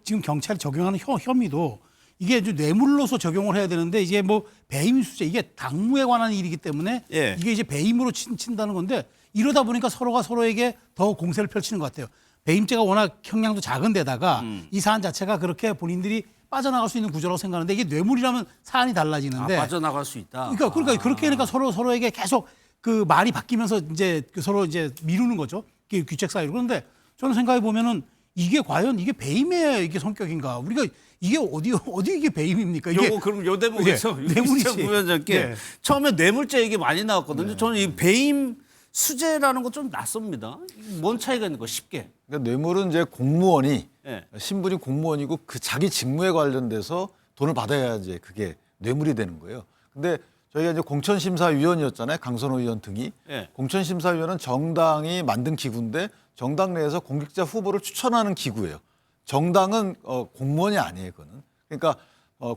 지금 경찰이 적용하는 혐의도 이게 아주 뇌물로서 적용을 해야 되는데 이게 뭐 배임 수재 이게 당무에 관한 일이기 때문에 예. 이게 이제 배임으로 친다는 건데 이러다 보니까 서로가 서로에게 더 공세를 펼치는 것 같아요. 배임죄가 워낙 형량도 작은 데다가 이 사안 자체가 그렇게 본인들이 빠져나갈 수 있는 구조라고 생각하는데 이게 뇌물이라면 사안이 달라지는데 빠져나갈 수 있다. 그러니까 그렇게 하니까 서로에게 계속 그 말이 바뀌면서 이제 서로 이제 미루는 거죠. 귀책 사유로. 그런데 저는 생각해 보면은 이게 과연 이게 배임의 이게 성격인가? 우리가 이게 어디 이게 배임입니까? 이게 요거 그럼 요 대목에서 예, 뇌물이지. 부위원장께 예. 처음에 뇌물죄 얘기 많이 나왔거든요. 저는 이 배임 수재라는 거 좀 낯섭니다. 뭔 차이가 있는 거 쉽게. 그러니까 뇌물은 이제 공무원이 예. 신분이 공무원이고 그 자기 직무에 관련돼서 돈을 받아야 이제 그게 뇌물이 되는 거예요. 근데 저희가 이제 공천심사위원이었잖아요. 강선호 의원 등이. 예. 공천심사위원은 정당이 만든 기구인데 정당 내에서 공직자 후보를 추천하는 기구예요. 정당은 공무원이 아니에요. 그거는. 그러니까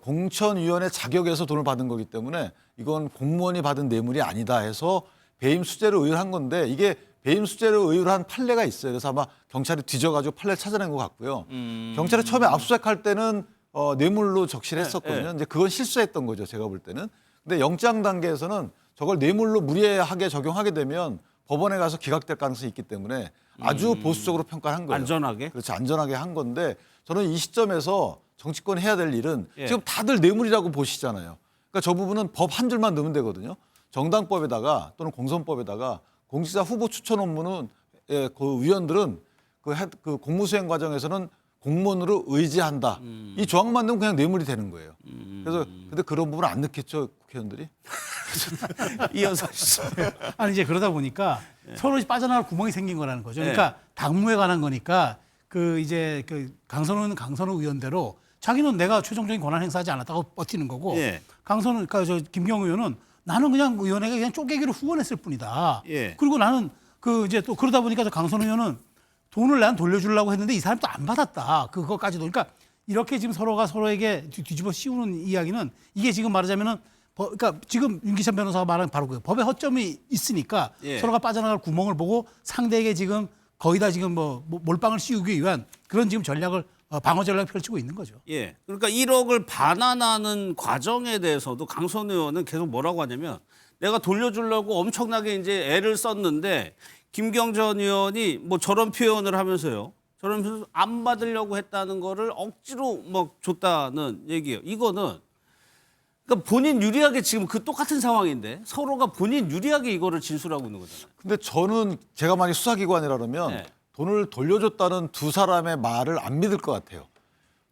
공천위원회 자격에서 돈을 받은 거기 때문에 이건 공무원이 받은 뇌물이 아니다 해서 배임 수재를 의율한 건데 이게 배임 수재를 의율한 판례가 있어요. 그래서 아마 경찰이 뒤져가지고 판례를 찾아낸 것 같고요. 경찰이 처음에 압수수색할 때는 뇌물로 적시를 했었거든요. 이제 그건 실수했던 거죠. 제가 볼 때는. 근데 영장 단계에서는 저걸 뇌물로 무리하게 적용하게 되면 법원에 가서 기각될 가능성이 있기 때문에 아주 보수적으로 평가를 한 거예요. 안전하게? 그렇죠. 안전하게 한 건데 저는 이 시점에서 정치권이 해야 될 일은 예. 지금 다들 뇌물이라고 보시잖아요. 그러니까 저 부분은 법 한 줄만 넣으면 되거든요. 정당법에다가 또는 공선법에다가 공직자 후보 추천 업무는 그 위원들은 그 공무수행 과정에서는 공무원으로 의지한다. 이 조항만 넣으면 그냥 뇌물이 되는 거예요. 그래서 근데 그런 부분 안 넣겠죠 국회의원들이? 이어서 아니 이제 그러다 보니까 서로 빠져나갈 구멍이 생긴 거라는 거죠. 그러니까 당무에 관한 거니까 그 이제 그 강선우는 강선우 의원대로 자기는 내가 최종적인 권한 행사하지 않았다고 버티는 거고 예. 강선우 그러니까 저 김경우 의원은 나는 그냥 의원에게 그냥 쪼개기로 후원했을 뿐이다. 예. 그리고 나는 그 이제 또 그러다 보니까 저 강선우 의원은 돈을 난 돌려주려고 했는데 이 사람이 또 안 받았다. 그거까지도. 그러니까 이렇게 지금 서로가 서로에게 뒤집어 씌우는 이야기는 이게 지금 말하자면은 그러니까 지금 윤기찬 변호사가 말한 바로 그 법의 허점이 있으니까 예. 서로가 빠져나갈 구멍을 보고 상대에게 지금 거의 다 지금 뭐 몰빵을 씌우기 위한 그런 지금 전략을 방어 전략을 펼치고 있는 거죠. 예. 그러니까 1억을 반환하는 과정에 대해서도 강선우 의원은 계속 뭐라고 하냐면 내가 돌려주려고 엄청나게 이제 애를 썼는데 김경전 의원이 뭐 저런 표현을 하면서요. 저러면서 안 받으려고 했다는 거를 억지로 막 줬다는 얘기예요. 이거는 그러니까 본인 유리하게 지금 그 똑같은 상황인데 서로가 본인 유리하게 이거를 진술하고 있는 거잖아요. 근데 저는 제가 만약 수사기관이라면 네. 돈을 돌려줬다는 두 사람의 말을 안 믿을 것 같아요.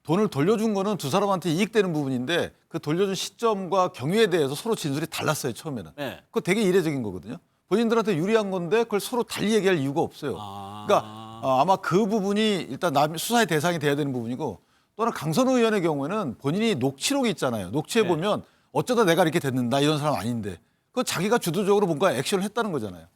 돈을 돌려준 거는 두 사람한테 이익되는 부분인데 그 돌려준 시점과 경위에 대해서 서로 진술이 달랐어요. 처음에는. 네. 그거 되게 이례적인 거거든요. 본인들한테 유리한 건데 그걸 서로 달리 얘기할 이유가 없어요. 그러니까 아마 그 부분이 일단 수사의 대상이 돼야 되는 부분이고 또는 강선우 의원의 경우에는 본인이 녹취록이 있잖아요. 녹취해 보면 어쩌다 내가 이렇게 됐는다 이런 사람 아닌데 그건 자기가 주도적으로 뭔가 액션을 했다는 거잖아요.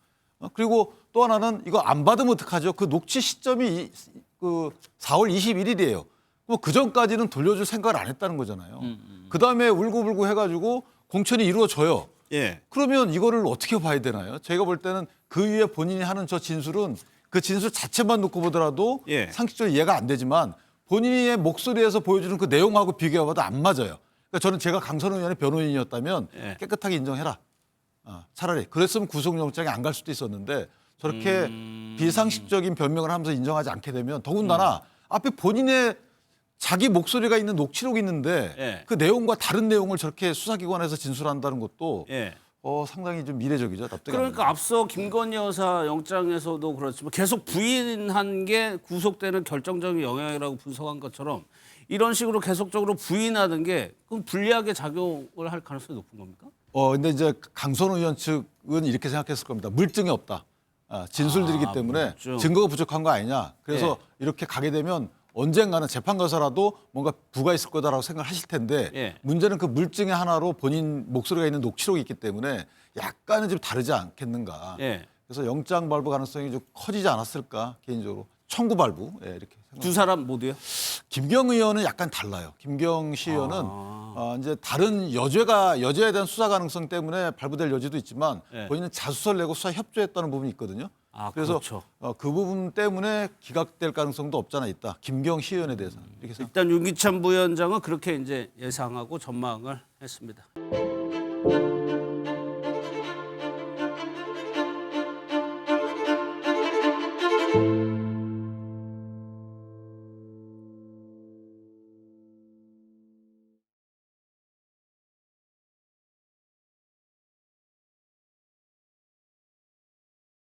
그리고 또 하나는 이거 안 받으면 어떡하죠? 그 녹취 시점이 그 4월 21일이에요. 뭐 그 전까지는 돌려줄 생각을 안 했다는 거잖아요. 그 다음에 울고불고 해가지고 공천이 이루어져요. 예. 그러면 이거를 어떻게 봐야 되나요? 제가 볼 때는 그 위에 본인이 하는 저 진술은 그 진술 자체만 놓고 보더라도 상식적으로 이해가 안 되지만 본인의 목소리에서 보여주는 그 내용하고 비교해봐도 안 맞아요. 그러니까 저는 제가 강선우 의원의 변호인이었다면 깨끗하게 인정해라. 차라리 그랬으면 구속영장이 안 갈 수도 있었는데 저렇게 비상식적인 변명을 하면서 인정하지 않게 되면 더군다나 앞에 본인의 자기 목소리가 있는 녹취록이 있는데 예. 그 내용과 다른 내용을 저렇게 수사기관에서 진술한다는 것도 예. 상당히 좀 미래적이죠. 납득이 안 그러니까 앞서 김건희 여사 영장에서도 그렇지만 계속 부인한 게 구속되는 결정적인 영향이라고 분석한 것처럼 이런 식으로 계속적으로 부인하는 게 그럼 불리하게 작용을 할 가능성이 높은 겁니까? 근데 이제 강선 의원 측은 이렇게 생각했을 겁니다. 물증이 없다. 진술들이기 때문에 물증. 증거가 부족한 거 아니냐. 그래서 이렇게 가게 되면 언젠가는 재판 가서라도 뭔가 부가 있을 거다라고 생각하실 텐데 예. 문제는 그 물증의 하나로 본인 목소리가 있는 녹취록이 있기 때문에 약간은 좀 다르지 않겠는가. 예. 그래서 영장 발부 가능성이 좀 커지지 않았을까 개인적으로. 청구 발부 이렇게 생각합니다. 두 사람 모두요? 김경 의원은 약간 달라요. 김경 시 의원은 이제 다른 여죄에 대한 수사 가능성 때문에 발부될 여지도 있지만 예. 본인은 자수서를 내고 수사 협조했다는 부분이 있거든요. 그래서 그렇죠. 그 부분 때문에 기각될 가능성도 없잖아 있다. 김경 시 의원에 대해서는 이렇게 생각합니다. 일단 윤기찬 부위원장은 그렇게 이제 예상하고 전망을 했습니다.